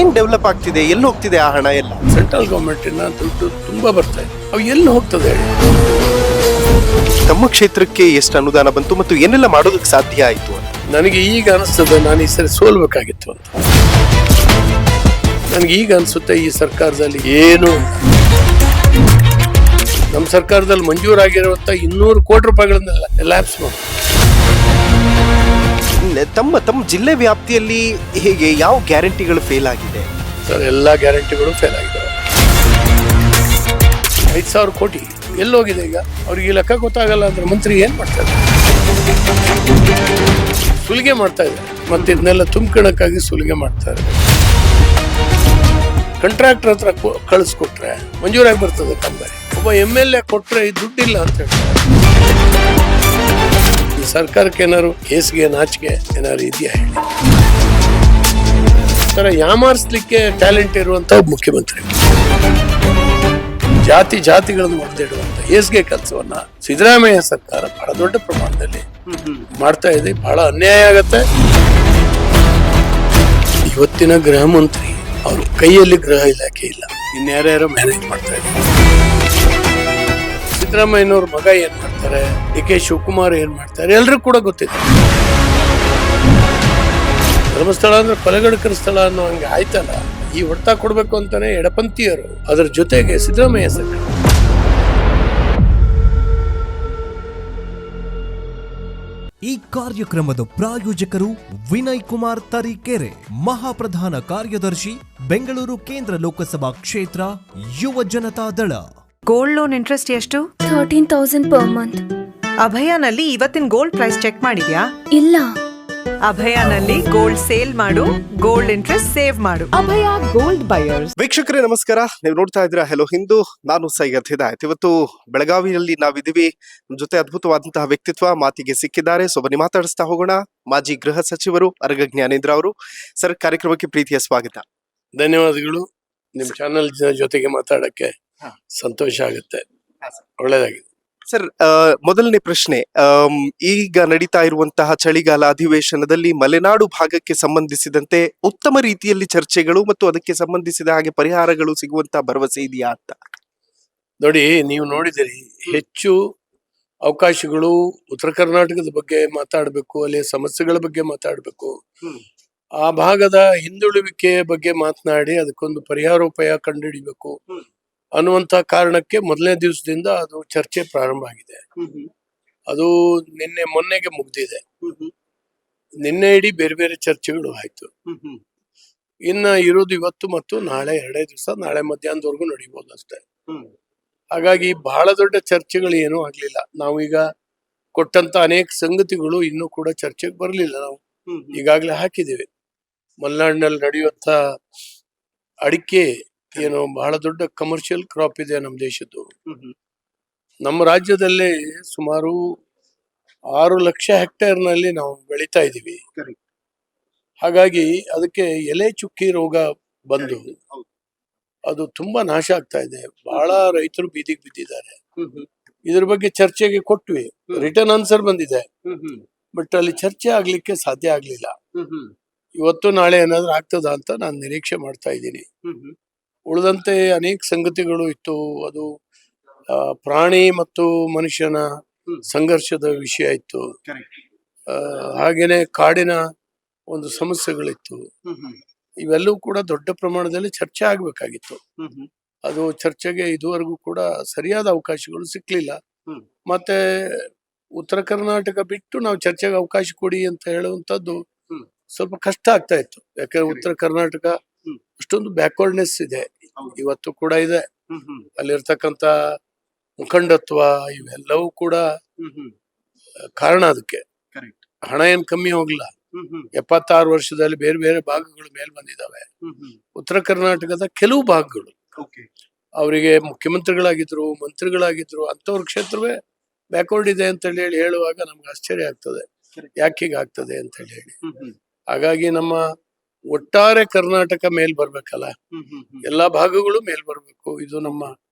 ಏನ್ ಡೆವಲಪ್ ಆಗ್ತಿದೆ, ಎಲ್ಲಿ ಹೋಗ್ತಿದೆ ಆ ಹಣ ಎಲ್ಲ? ಸೆಂಟ್ರಲ್ ಗೌರ್ಮೆಂಟಿನ ದುಡ್ಡು ತುಂಬಾ ಬರ್ತಾ ಇದೆ, ಅವು ಎಲ್ಲಿ ಹೋಗ್ತದೆ ಹೇಳಿ? ತಮ್ಮ ಕ್ಷೇತ್ರಕ್ಕೆ ಎಷ್ಟು ಅನುದಾನ ಬಂತು ಮತ್ತು ಏನೆಲ್ಲ ಮಾಡೋದಕ್ಕೆ ಸಾಧ್ಯ ಆಯ್ತು ಅಂತ? ನನಗೆ ಈಗ ಅನಿಸ್ತದೆ ನಾನು ಈ ಸರಿ ಸೋಲ್ಬೇಕಾಗಿತ್ತು ಅಂತ. ನನಗೆ ಈಗ ಅನಿಸುತ್ತೆ ಈ ಸರ್ಕಾರದಲ್ಲಿ ಏನು ನಮ್ಮ ಸರ್ಕಾರದಲ್ಲಿ ಮಂಜೂರಾಗಿರುವಂತ 200 ಕೋಟಿ ರೂಪಾಯಿಗಳನ್ನೆಲ್ಲ ಲ್ಯಾಪ್ಸ್ ಮಾಡಿ ತಮ್ಮ ಜಿಲ್ಲೆ ವ್ಯಾಪ್ತಿಯಲ್ಲಿ ಹೇಗೆ ಯಾವ ಗ್ಯಾರಂಟಿಗಳು ಫೇಲ್ ಆಗಿದೆ ಸರ್? ಎಲ್ಲ ಗ್ಯಾರಂಟಿಗಳು ಫೇಲ್ ಆಗಿದ್ದಾವೆ. 5,000 ಕೋಟಿ ಎಲ್ಲೋಗಿದೆ ಈಗ? ಅವ್ರಿಗೆ ಲೆಕ್ಕ ಗೊತ್ತಾಗಲ್ಲ ಅಂದ್ರೆ ಮಂತ್ರಿ ಏನ್ ಮಾಡ್ತಾರೆ? ಸುಲಿಗೆ ಮಾಡ್ತಾ ಇದ್ದಾರೆ, ಮತ್ತೆ ಇದನ್ನೆಲ್ಲ ತುಂಬ್ಕೊಳಕ್ಕಾಗಿ ಸುಲಿಗೆ ಮಾಡ್ತಾರೆ. ಕಾಂಟ್ರಾಕ್ಟರ್ ಹತ್ರ ಕಳಿಸ್ಕೊಟ್ರೆ ಮಂಜೂರಾಗಿ ಬರ್ತದೆ ಕಾಮಗಾರಿ. ಒಬ್ಬ MLA ಕೊಟ್ರೆ ಈ ದುಡ್ಡಿಲ್ಲ ಅಂತ ಹೇಳ್ತಾರೆ. ಈ ಸರ್ಕಾರಕ್ಕೆ ಏನಾದ್ರು ಹೇಸಿಗೆ ನಾಚಿಕೆ ಏನಾದ್ರು ಇದೆಯಾ ಹೇಳಿ? ತರ ಯಾಮಾರಿಸ್ಲಿಕ್ಕೆ ಟ್ಯಾಲೆಂಟ್ ಇರುವಂತ ಮುಖ್ಯಮಂತ್ರಿ, ಜಾತಿಗಳನ್ನು ಹೊಡೆದಿಡುವಂತ ಹೇಸಿಗೆ ಕೆಲಸವನ್ನ ಸಿದ್ದರಾಮಯ್ಯ ಸರ್ಕಾರ ಬಹಳ ದೊಡ್ಡ ಪ್ರಮಾಣದಲ್ಲಿ ಮಾಡ್ತಾ ಇದೆ. ಬಹಳ ಅನ್ಯಾಯ ಆಗತ್ತೆ. ಇವತ್ತಿನ ಗೃಹ ಮಂತ್ರಿ ಅವ್ರ ಕೈಯಲ್ಲಿ ಗೃಹ ಇಲಾಖೆ ಇಲ್ಲ, ಇನ್ಯಾರ್ಯಾರೋ ಮ್ಯಾನೇಜ್ ಮಾಡ್ತಾ ಇದ್ದಾರೆ. ಸಿದ್ದರಾಮಯ್ಯನವ್ರ ಮಗ ಏನ್ ಮಾಡ್ತಾರೆ, DK ಶಿವಕುಮಾರ್ ಏನ್ ಮಾಡ್ತಾರೆ, ಎಲ್ರಿಗೂ ಕೂಡ ಗೊತ್ತಿದೆ. ಧರ್ಮಸ್ಥಳ ಅಂದ್ರೆ ಕೊಲೆಗಡಕರ ಸ್ಥಳ ಅನ್ನೋ ಹಂಗೆ ಆಯ್ತಲ್ಲ. ಈ ಹೊಡ್ತಾ ಕೊಡ್ಬೇಕು ಅಂತಾನೆ ಎಡಪಂಥೀಯರು, ಅದರ ಜೊತೆಗೆ ಸಿದ್ದರಾಮಯ್ಯ ಸರ್ಕಾರ. ಈ ಕಾರ್ಯಕ್ರಮದ ಪ್ರಾಯೋಜಕರು ವಿನಯ್ ಕುಮಾರ್ ತರೀಕೆರೆ, ಮಹಾಪ್ರಧಾನ ಕಾರ್ಯದರ್ಶಿ, ಬೆಂಗಳೂರು ಕೇಂದ್ರ ಲೋಕಸಭಾ ಕ್ಷೇತ್ರ, ಯುವ ಜನತಾ ದಳ. ಗೋಲ್ಡ್ ಲೋನ್ ಇಂಟ್ರೆಸ್ಟ್ ಎಷ್ಟು? 13,000 per month. ಅಭಯನಲ್ಲಿ ಇವತ್ತಿನ ಗೋಲ್ಡ್ ಪ್ರೈಸ್ ಚೆಕ್ ಮಾಡಿದ್ಯಾ? ಇಲ್ಲ. ಅಭಯನಲ್ಲಿ ಗೋಲ್ಡ್ ಸೇಲ್ ಮಾಡು, ಗೋಲ್ಡ್ ಇಂಟ್ರೆಸ್ಟ್ ಸೇವ್ ಮಾಡು. ಅಭಯ ಗೋಲ್ಡ್ ಬಯರ್ಸ್. ವೀಕ್ಷಕರೇ ನಮಸ್ಕಾರ, ನೀವು ನೋಡ್ತಾ ಇದ್ದೀರಾ ಹೆಲೋ ಹಿಂದೂ. ನಾನು ಸೈಯದ್ ಹಿದಾಯತ್. ಇವತ್ತು ಬೆಳಗಾವಿಯಲ್ಲಿ ನಾವಿದ್ದೀವಿ. ನಮ್ಮ ಜೊತೆ ಅದ್ಭುತವಾದಂತಹ ವ್ಯಕ್ತಿತ್ವ ಮಾತಿಗೆ ಸಿಕ್ಕಿದ್ದಾರೆ. ಸೊ ಬನ್ನಿ ಮಾತಾಡಿಸ್ತಾ ಹೋಗೋಣ. ಮಾಜಿ ಗೃಹ ಸಚಿವರು ಅರಗ ಜ್ಞಾನೇಂದ್ರ ಅವರು. ಸರ್, ಕಾರ್ಯಕ್ರಮಕ್ಕೆ ಪ್ರೀತಿಯ ಸ್ವಾಗತ. ಧನ್ಯವಾದಗಳು. ನಿಮ್ ಚಾನೆಲ್ ಜೊತೆಗೆ ಮಾತಾಡಕ್ಕೆ ಸಂತೋಷ ಆಗುತ್ತೆ, ಒಳ್ಳೇದಾಗಿದೆ. ಸರ್, ಮೊದಲನೇ ಪ್ರಶ್ನೆ, ಈಗ ನಡೀತಾ ಇರುವಂತಹ ಚಳಿಗಾಲ ಅಧಿವೇಶನದಲ್ಲಿ ಮಲೆನಾಡು ಭಾಗಕ್ಕೆ ಸಂಬಂಧಿಸಿದಂತೆ ಉತ್ತಮ ರೀತಿಯಲ್ಲಿ ಚರ್ಚೆಗಳು ಮತ್ತು ಅದಕ್ಕೆ ಸಂಬಂಧಿಸಿದ ಹಾಗೆ ಪರಿಹಾರಗಳು ಸಿಗುವಂತಹ ಭರವಸೆ ಇದೆಯಾ ಅಂತ? ನೋಡಿ, ನೀವು ನೋಡಿದಿರಿ, ಹೆಚ್ಚು ಅವಕಾಶಗಳು ಉತ್ತರ ಕರ್ನಾಟಕದ ಬಗ್ಗೆ ಮಾತಾಡಬೇಕು, ಅಲ್ಲಿ ಸಮಸ್ಯೆಗಳ ಬಗ್ಗೆ ಮಾತಾಡಬೇಕು, ಆ ಭಾಗದ ಹಿಂದುಳಿವಿಕೆಯ ಬಗ್ಗೆ ಮಾತನಾಡಿ ಅದಕ್ಕೊಂದು ಪರಿಹಾರೋಪಾಯ ಕಂಡುಹಿಡಿಬೇಕು ಅನ್ನುವಂತ ಕಾರಣಕ್ಕೆ ಮೊದಲನೇ ದಿವಸದಿಂದ ಅದು ಚರ್ಚೆ ಪ್ರಾರಂಭ ಆಗಿದೆ. ಅದು ಮೊನ್ನೆಗೆ ಮುಗ್ದಿದೆ. ನಿನ್ನೆ ಇಡೀ ಬೇರೆ ಬೇರೆ ಚರ್ಚೆಗಳು ಆಯ್ತು. ಇನ್ನ ಇರೋದು ಇವತ್ತು ಮತ್ತು ನಾಳೆ 2 ದಿವಸ, ನಾಳೆ ಮಧ್ಯಾಹ್ನದವರೆಗೂ ನಡೀಬಹುದು ಅಷ್ಟೇ. ಹಾಗಾಗಿ ಬಹಳ ದೊಡ್ಡ ಚರ್ಚೆಗಳು ಏನೂ ಆಗ್ಲಿಲ್ಲ. ನಾವು ಈಗ ಕೊಟ್ಟಂತ ಅನೇಕ ಸಂಗತಿಗಳು ಇನ್ನೂ ಕೂಡ ಚರ್ಚೆಗೆ ಬರಲಿಲ್ಲ. ನಾವು ಈಗಾಗಲೇ ಹಾಕಿದ್ದೀವಿ. ಮಲೆನಾಡಿನಲ್ಲಿ ನಡೆಯುವಂತ ಅಡಿಕೆ ಏನು ಬಹಳ ದೊಡ್ಡ ಕಮರ್ಷಿಯಲ್ ಕ್ರಾಪ್ ಇದೆ ನಮ್ಮ ದೇಶದ್ದು. ನಮ್ಮ ರಾಜ್ಯದಲ್ಲೇ ಸುಮಾರು 6 ಲಕ್ಷ ಹೆಕ್ಟೇರ್ ನಲ್ಲಿ ನಾವು ಬೆಳೀತಾ ಇದ್ದೀವಿ. ಹಾಗಾಗಿ ಅದಕ್ಕೆ ಎಲೆ ಚುಕ್ಕಿ ರೋಗ ಬಂದು ಅದು ತುಂಬಾ ನಾಶ ಆಗ್ತಾ ಇದೆ. ಬಹಳ ರೈತರು ಬೀದಿಗೆ ಬಿದ್ದಿದ್ದಾರೆ. ಇದ್ರ ಬಗ್ಗೆ ಚರ್ಚೆಗೆ ಕೊಟ್ವಿ, ರಿಟರ್ನ್ ಆನ್ಸರ್ ಬಂದಿದೆ, ಬಟ್ ಅಲ್ಲಿ ಚರ್ಚೆ ಆಗ್ಲಿಕ್ಕೆ ಸಾಧ್ಯ ಆಗ್ಲಿಲ್ಲ. ಇವತ್ತು ನಾಳೆ ಏನಾದ್ರೂ ಆಗ್ತದ ಅಂತ ನಾನು ನಿರೀಕ್ಷೆ ಮಾಡ್ತಾ ಇದ್ದೀನಿ. ಉಳಿದಂತೆ ಅನೇಕ ಸಂಗತಿಗಳು ಇತ್ತು. ಅದು ಪ್ರಾಣಿ ಮತ್ತು ಮನುಷ್ಯನ ಸಂಘರ್ಷದ ವಿಷಯ ಇತ್ತು. ಹಾಗೇನೆ ಕಾಡಿನ ಒಂದು ಸಮಸ್ಯೆಗಳಿತ್ತು. ಇವೆಲ್ಲವೂ ಕೂಡ ದೊಡ್ಡ ಪ್ರಮಾಣದಲ್ಲಿ ಚರ್ಚೆ ಆಗ್ಬೇಕಾಗಿತ್ತು. ಅದು ಚರ್ಚೆಗೆ ಇದುವರೆಗೂ ಕೂಡ ಸರಿಯಾದ ಅವಕಾಶಗಳು ಸಿಕ್ಲಿಲ್ಲ. ಮತ್ತೆ ಉತ್ತರ ಕರ್ನಾಟಕ ಬಿಟ್ಟು ನಾವು ಚರ್ಚೆಗೆ ಅವಕಾಶ ಕೊಡಿ ಅಂತ ಹೇಳುವಂತದ್ದು ಸ್ವಲ್ಪ ಕಷ್ಟ ಆಗ್ತಾ ಇತ್ತು. ಯಾಕಂದ್ರೆ ಉತ್ತರ ಕರ್ನಾಟಕ ಅಷ್ಟೊಂದು ಬ್ಯಾಕ್ವರ್ಡ್ನೆಸ್ ಇದೆ, ಇವತ್ತು ಕೂಡ ಇದೆ. ಅಲ್ಲಿರ್ತಕ್ಕಂತ ಮುಖಂಡತ್ವ ಇವೆಲ್ಲವೂ ಕೂಡ ಕಾರಣ. ಅದಕ್ಕೆ ಹಣ ಏನ್ ಕಮ್ಮಿ ಹೋಗ್ಲಿಲ್ಲ. 76 ವರ್ಷದಲ್ಲಿ ಬೇರೆ ಬೇರೆ ಭಾಗಗಳು ಮೇಲ್ ಬಂದಿದ್ದಾವೆ. ಉತ್ತರ ಕರ್ನಾಟಕದ ಕೆಲವು ಭಾಗಗಳು ಅವರಿಗೆ ಮುಖ್ಯಮಂತ್ರಿಗಳಾಗಿದ್ರು, ಮಂತ್ರಿಗಳಾಗಿದ್ರು, ಅಂತವ್ರ ಕ್ಷೇತ್ರವೇ ಬ್ಯಾಕ್ವರ್ಡ್ ಇದೆ ಅಂತ ಹೇಳಿ ಹೇಳುವಾಗ ನಮ್ಗೆ ಆಶ್ಚರ್ಯ ಆಗ್ತದೆ, ಯಾಕೆ ಹೀಗಾಗ್ತದೆ ಅಂತ ಹೇಳಿ. ಹಾಗಾಗಿ ನಮ್ಮ ಒಟ್ಟಾರೆ ಕರ್ನಾಟಕ ಮೇಲ್ ಬರ್ಬೇಕಲ್ಲ, ಎಲ್ಲಾ ಭಾಗಗಳು ಮೇಲ್ ಬರ್ಬೇಕು. ಇದು ನಮ್ಮ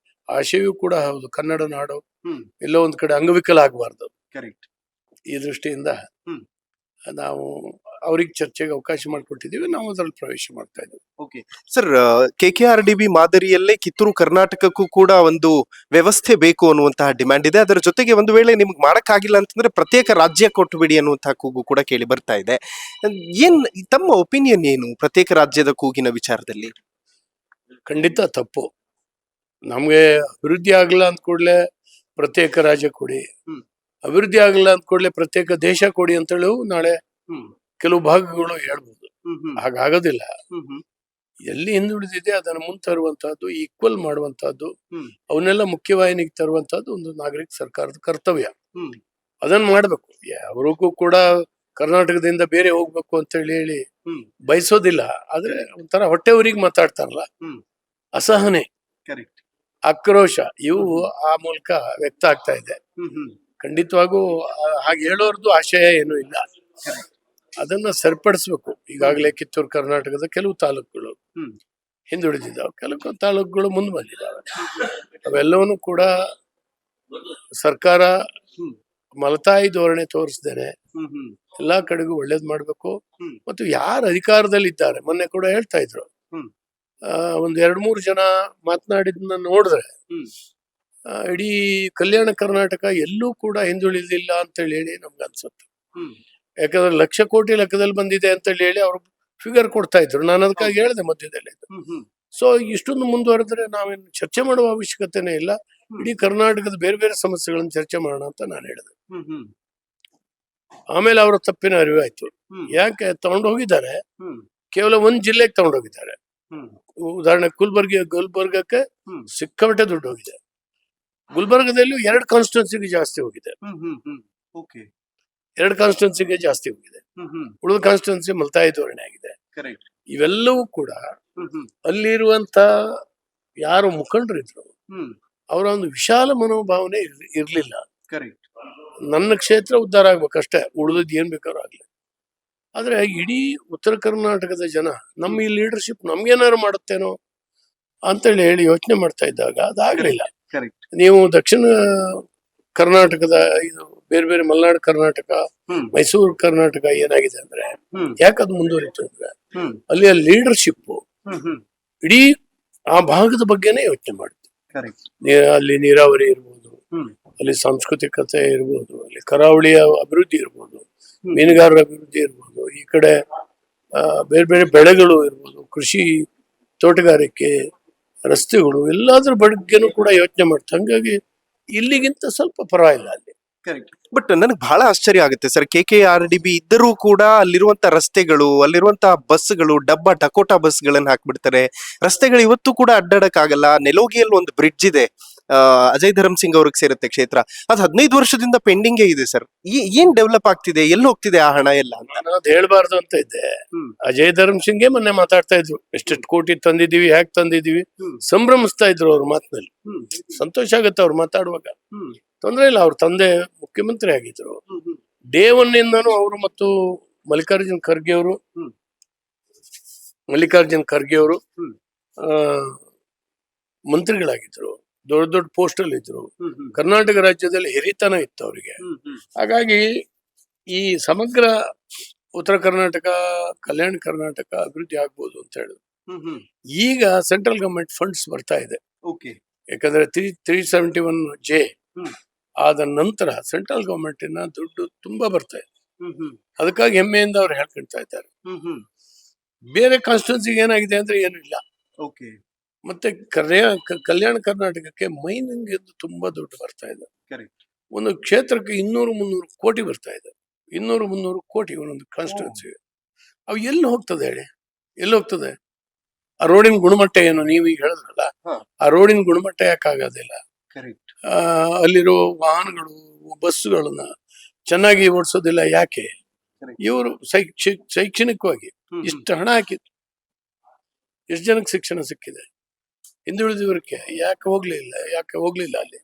ಆಶಯವೂ ಕೂಡ ಹೌದು. ಕನ್ನಡ ನಾಡು ಎಲ್ಲೋ ಒಂದ್ ಕಡೆ ಅಂಗವಿಕಲ ಆಗ್ಬಾರ್ದು. ಈ ದೃಷ್ಟಿಯಿಂದ ನಾವು ಅವ್ರಿಗೆ ಚರ್ಚೆಗೆ ಅವಕಾಶ ಮಾಡಿಕೊಟ್ಟಿದ್ದೀವಿ, ನಾವು ಅದರಲ್ಲಿ ಪ್ರವೇಶ ಮಾಡ್ತಾ ಇದ್ದೀವಿ. ಸರ್, KKRDB ಮಾದರಿಯಲ್ಲೇ ಕಿತ್ತೂರು ಕರ್ನಾಟಕಕ್ಕೂ ಕೂಡ ಒಂದು ವ್ಯವಸ್ಥೆ ಬೇಕು ಅನ್ನುವಂತಹ ಡಿಮ್ಯಾಂಡ್ ಇದೆ. ಅದರ ಜೊತೆಗೆ ಒಂದು ವೇಳೆ ನಿಮ್ಗೆ ಮಾಡಕ್ಕಾಗಿಲ್ಲ ಅಂತಂದ್ರೆ ಪ್ರತ್ಯೇಕ ರಾಜ್ಯ ಕೊಟ್ಟುಬಿಡಿ ಅನ್ನುವಂತಹ ಕೂಗು ಕೂಡ ಕೇಳಿ ಬರ್ತಾ ಇದೆ. ಏನ್ ತಮ್ಮ ಒಪಿನಿಯನ್ ಏನು ಪ್ರತ್ಯೇಕ ರಾಜ್ಯದ ಕೂಗಿನ ವಿಚಾರದಲ್ಲಿ? ಖಂಡಿತ ತಪ್ಪು. ನಮ್ಗೆ ಅಭಿವೃದ್ಧಿ ಆಗಲ್ಲ ಅಂದ ಕೂಡಲೇ ಪ್ರತ್ಯೇಕ ರಾಜ್ಯ ಕೊಡಿ, ಅಭಿವೃದ್ಧಿ ಆಗಲ್ಲ ಅಂದ ಕೂಡಲೇ ಪ್ರತ್ಯೇಕ ದೇಶ ಕೊಡಿ ಅಂತೇಳಿ ನಾಳೆ ಕೆಲವು ಭಾಗಗಳು ಹೇಳ್ಬೋದು. ಹಾಗಾಗೋದಿಲ್ಲ. ಎಲ್ಲಿ ಹಿಂದುಳಿದಿದೆ ಅದನ್ನು ಮುಂದೆ ತರುವಂತಹದ್ದು, ಈಕ್ವಲ್ ಮಾಡುವಂತಹದ್ದು, ಅವನ್ನೆಲ್ಲ ಮುಖ್ಯವಾಹಿನಿಗೆ ತರುವಂತಹದ್ದು ಒಂದು ನಾಗರಿಕ ಸರ್ಕಾರದ ಕರ್ತವ್ಯ. ಅದನ್ನ ಮಾಡ್ಬೇಕು. ಅವ್ರಿಗೂ ಕೂಡ ಕರ್ನಾಟಕದಿಂದ ಬೇರೆ ಹೋಗ್ಬೇಕು ಅಂತ ಹೇಳಿ ಬಯಸೋದಿಲ್ಲ. ಆದ್ರೆ ಒಂಥರ ಹೊಟ್ಟೆ ಊರಿಗೆ ಮಾತಾಡ್ತಾರಲ್ಲ, ಅಸಹನೆ, ಆಕ್ರೋಶ ಇವು ಆ ಮೂಲಕ ವ್ಯಕ್ತ ಆಗ್ತಾ ಇದೆ. ಖಂಡಿತವಾಗೂ ಹಾಗೆ ಹೇಳೋರ್ದು ಆಶಯ ಏನೂ ಇಲ್ಲ. ಅದನ್ನ ಸರಿಪಡಿಸ್ಬೇಕು. ಈಗಾಗಲೇ ಕಿತ್ತೂರು ಕರ್ನಾಟಕದ ಕೆಲವು ತಾಲೂಕುಗಳು ಹಿಂದುಳಿದಿದ್ದಾವೆ, ಕೆಲವು ತಾಲೂಕುಗಳು ಮುಂದೆ ಬಂದಿದ್ದಾವೆ. ಅವೆಲ್ಲವನ್ನೂ ಕೂಡ ಸರ್ಕಾರ ಮಲತಾಯಿ ಧೋರಣೆ ತೋರಿಸ್ದೇನೆ ಎಲ್ಲಾ ಕಡೆಗೂ ಒಳ್ಳೇದ್ ಮಾಡ್ಬೇಕು. ಮತ್ತು ಯಾರು ಅಧಿಕಾರದಲ್ಲಿ ಇದ್ದಾರೆ, ಮೊನ್ನೆ ಕೂಡ ಹೇಳ್ತಾ ಇದ್ರು, ಒಂದ್ 2-3 ಜನ ಮಾತನಾಡಿದ್ನ ನೋಡಿದ್ರೆ ಇಡೀ ಕಲ್ಯಾಣ ಕರ್ನಾಟಕ ಎಲ್ಲೂ ಕೂಡ ಹಿಂದುಳಿದಿಲ್ಲ ಅಂತ ಹೇಳಿ ನಮ್ಗೆ ಅನ್ಸುತ್ತೆ. ಯಾಕಂದ್ರೆ ಲಕ್ಷ ಕೋಟಿ ಲೆಕ್ಕದಲ್ಲಿ ಬಂದಿದೆ ಅಂತ ಹೇಳಿ ಅವ್ರು ಫಿಗರ್ ಕೊಡ್ತಾ ಇದ್ರು. ನಾನು ಅದಕ್ಕಾಗಿ ಹೇಳಿದೆ ಮಧ್ಯದಲ್ಲಿ. ಸೊ ಇಷ್ಟೊಂದು ಮುಂದುವರೆದ್ರೆ ನಾವೇನು ಚರ್ಚೆ ಮಾಡುವ ಅವಶ್ಯಕತೆನೇ ಇಲ್ಲ. ಇಡೀ ಕರ್ನಾಟಕದ ಬೇರೆ ಬೇರೆ ಸಮಸ್ಯೆಗಳನ್ನು ಚರ್ಚೆ ಮಾಡೋಣ ಅಂತ ನಾನು ಹೇಳಿದೆ. ಆಮೇಲೆ ಅವರ ತಪ್ಪಿನ ಅರಿವಾಯ್ತು. ಯಾಕೆ ತಗೊಂಡು ಹೋಗಿದ್ದಾರೆ, ಕೇವಲ ಒಂದ್ ಜಿಲ್ಲೆಗೆ ತಗೊಂಡೋಗಿದ್ದಾರೆ. ಉದಾಹರಣೆ ಗುಲ್ಬರ್ಗಕ್ಕೆ ಸಿಕ್ಕಾಪಟ್ಟೆ ದುಡ್ಡು ಹೋಗಿದೆ. ಗುಲ್ಬರ್ಗದಲ್ಲೂ 2 ಕಾನ್ಸ್ಟಿಟ್ಯೂನ್ಸಿಗೆ ಜಾಸ್ತಿ ಹೋಗಿದೆ. 2 ಕಾನ್ಸ್ಟಿಟ್ಯೂನ್ಸಿಗೆ ಜಾಸ್ತಿ ಹೋಗಿದೆ. ಉಳಿದ ಕಾನ್ಸ್ಟಿಟ್ಯೂನ್ಸಿ ಮಲ್ತಾಯಿ ಧೋರಣೆ ಆಗಿದೆ. ಇವೆಲ್ಲವೂ ಕೂಡ ಅಲ್ಲಿರುವಂತ ಯಾರು ಮುಖಂಡರಿದ್ರು ಅವರ ಒಂದು ವಿಶಾಲ ಮನೋಭಾವನೆ ಇರ್ಲಿಲ್ಲ. ನನ್ನ ಕ್ಷೇತ್ರ ಉದ್ಧಾರ ಆಗ್ಬೇಕಷ್ಟೇ, ಉಳಿದದ್ದು ಏನ್ ಬೇಕಾದ್ರೂ ಆಗ್ಲಿ. ಆದ್ರೆ ಇಡೀ ಉತ್ತರ ಕರ್ನಾಟಕದ ಜನ ನಮ್ಮ ಈ ಲೀಡರ್ಶಿಪ್ ನಮ್ಗೇನಾದ್ರು ಮಾಡುತ್ತೇನೋ ಅಂತೇಳಿ ಹೇಳಿ ಯೋಚನೆ ಮಾಡ್ತಾ ಇದ್ದಾಗ ಅದಾಗ್ಲಿಲ್ಲ. ನೀವು ದಕ್ಷಿಣ ಕರ್ನಾಟಕದ ಇದು ಬೇರೆ ಬೇರೆ ಮಲೆನಾಡು ಕರ್ನಾಟಕ, ಮೈಸೂರು ಕರ್ನಾಟಕ ಏನಾಗಿದೆ ಅಂದ್ರೆ ಯಾಕದು ಮುಂದುವರಿತು ಅಂದ್ರೆ ಅಲ್ಲಿಯ ಲೀಡರ್ಶಿಪ್ ಇಡೀ ಆ ಭಾಗದ ಬಗ್ಗೆನೇ ಯೋಚನೆ ಮಾಡುತ್ತೆ. ಅಲ್ಲಿ ನೀರಾವರಿ ಇರ್ಬೋದು, ಅಲ್ಲಿ ಸಾಂಸ್ಕೃತಿಕತೆ ಇರ್ಬೋದು, ಅಲ್ಲಿ ಕರಾವಳಿಯ ಅಭಿವೃದ್ಧಿ ಇರ್ಬೋದು, ಮೀನುಗಾರರ ಅಭಿವೃದ್ಧಿ ಇರ್ಬೋದು, ಈ ಕಡೆ ಬೇರೆ ಬೇರೆ ಬೆಳೆಗಳು ಇರ್ಬೋದು, ಕೃಷಿ, ತೋಟಗಾರಿಕೆ, ರಸ್ತೆಗಳು, ಎಲ್ಲಾದ್ರ ಬಗ್ಗೆನೂ ಕೂಡ ಯೋಚನೆ ಮಾಡ್ತಾರೆ. ಹಂಗಾಗಿ ಇಲ್ಲಿಗಿಂತ ಸ್ವಲ್ಪ ಪರವಾಗಿಲ್ಲ ಅಲ್ಲಿ. ಬಟ್ ನನಗೆ ಬಹಳ ಆಶ್ಚರ್ಯ ಆಗುತ್ತೆ ಸರ್, KKRDB ಇದ್ದರೂ ಕೂಡ ಅಲ್ಲಿರುವಂತ ರಸ್ತೆಗಳು, ಅಲ್ಲಿರುವಂತ ಬಸ್ಗಳು, ಡಕೋಟಾ ಬಸ್ಗಳನ್ನ ಹಾಕ್ಬಿಡ್ತಾರೆ. ರಸ್ತೆಗಳು ಇವತ್ತು ಕೂಡ ಅಡ್ಡಾಡಕ್ಕಾಗಲ್ಲ. ನೆಲೋಗಿಯಲ್ಲಿ ಒಂದು ಬ್ರಿಡ್ಜ್ ಇದೆ, ಅಜಯ್ ಧರ್ಮ್ ಸಿಂಗ್ ಅವ್ರಿಗೆ ಸೇರುತ್ತೆ ಕ್ಷೇತ್ರ. ಅದು 15 ವರ್ಷದಿಂದ ಪೆಂಡಿಂಗೇ ಇದೆ ಸರ್. ಏನ್ ಡೆವಲಪ್ ಆಗ್ತಿದೆ, ಎಲ್ಲಿ ಹೋಗ್ತಿದೆ ಆ ಹಣ ಎಲ್ಲ ಅಂತ? ನಾನು ಅದ್ ಹೇಳ್ಬಾರ್ದು ಅಂತ ಇದ್ದೆ. ಅಜಯ್ ಧರ್ಮ್ ಸಿಂಗ್ಗೆ ಮೊನ್ನೆ ಮಾತಾಡ್ತಾ ಇದ್ರು, ಎಷ್ಟೆಷ್ಟು ಕೋಟಿ ತಂದಿದೀವಿ, ಹ್ಯಾಕ್ ತಂದಿದೀವಿ, ಸಂಭ್ರಮಿಸ್ತಾ ಇದ್ರು ಅವ್ರ ಮಾತಿನಲ್ಲಿ. ಸಂತೋಷ ಆಗತ್ತೆ ಅವ್ರು ಮಾತಾಡುವಾಗ, ತೊಂದ್ರೆ ಇಲ್ಲ. ಅವ್ರ ತಂದೆ ಮುಖ್ಯಮಂತ್ರಿ ಆಗಿದ್ರು. ಡೇ 1 ಇಂದಾನು ಅವರು ಮತ್ತು ಮಲ್ಲಿಕಾರ್ಜುನ್ ಖರ್ಗೆ ಅವರು ಮಂತ್ರಿಗಳಾಗಿದ್ರು, ದೊಡ್ಡ ದೊಡ್ಡ ಪೋಸ್ಟ್ ಅಲ್ಲಿ ಇದ್ರು. ಕರ್ನಾಟಕ ರಾಜ್ಯದಲ್ಲಿ ಹಿರಿತನ ಇತ್ತು ಅವರಿಗೆ. ಹಾಗಾಗಿ ಈ ಸಮಗ್ರ ಉತ್ತರ ಕರ್ನಾಟಕ, ಕಲ್ಯಾಣ ಕರ್ನಾಟಕ ಅಭಿವೃದ್ಧಿ ಆಗ್ಬೋದು ಅಂತ ಹೇಳಿದ್ರು. ಈಗ ಸೆಂಟ್ರಲ್ ಗವರ್ಮೆಂಟ್ ಫಂಡ್ಸ್ ಬರ್ತಾ ಇದೆ. ಯಾಕಂದ್ರೆ 371J ಆದ ನಂತರ ಸೆಂಟ್ರಲ್ ಗವರ್ಮೆಂಟ್ ದುಡ್ಡು ತುಂಬಾ ಬರ್ತಾ ಇದೆ. ಅದಕ್ಕಾಗಿ ಹೆಮ್ಮೆಯಿಂದ ಅವ್ರು ಹೇಳ್ಕೊಳ್ತಾ ಇದ್ದಾರೆ. ಬೇರೆ ಕಾನ್ಸ್ಟಿಟ್ಯೂನ್ಸಿಗೆ ಏನಾಗಿದೆ ಅಂದ್ರೆ ಏನು ಇಲ್ಲ. ಮತ್ತೆ ಕಲ್ಯಾಣ ಕರ್ನಾಟಕಕ್ಕೆ ಮೈನಿಂಗ್ ತುಂಬಾ ದುಡ್ಡು ಬರ್ತಾ ಇದೆ. ಒಂದು ಕ್ಷೇತ್ರಕ್ಕೆ 200-300 ಕೋಟಿ ಬರ್ತಾ ಇದೆ. 200-300 ಕೋಟಿ ಒಂದೊಂದು ಕಾನ್ಸ್ಟಿಟ್ಯೂನ್ಸಿಗೆ. ಅವು ಎಲ್ಲಿ ಹೋಗ್ತದೆ ಹೇಳಿ, ಎಲ್ಲಿ ಹೋಗ್ತದೆ? ಆ ರೋಡಿನ ಗುಣಮಟ್ಟ ಏನು, ನೀವು ಈಗ ಹೇಳಿದ್ರಲ್ಲ, ಆ ರೋಡಿನ ಗುಣಮಟ್ಟ ಯಾಕಾಗೋದಿಲ್ಲ? ಅಲ್ಲಿರೋ ವಾಹನಗಳು, ಬಸ್ಸುಗಳನ್ನ ಚೆನ್ನಾಗಿ ಓಡಿಸೋದಿಲ್ಲ ಯಾಕೆ? ಇವರು ಶೈಕ್ಷಣಿಕವಾಗಿ ಇಷ್ಟು ಹಣ ಹಾಕಿದ್ರು, ಎಷ್ಟು ಜನಕ್ಕೆ ಶಿಕ್ಷಣ ಸಿಕ್ಕಿದೆ? ಹಿಂದುಳಿದವರಿಗೆ ಯಾಕೆ ಹೋಗ್ಲಿಲ್ಲ ಅಲ್ಲಿ?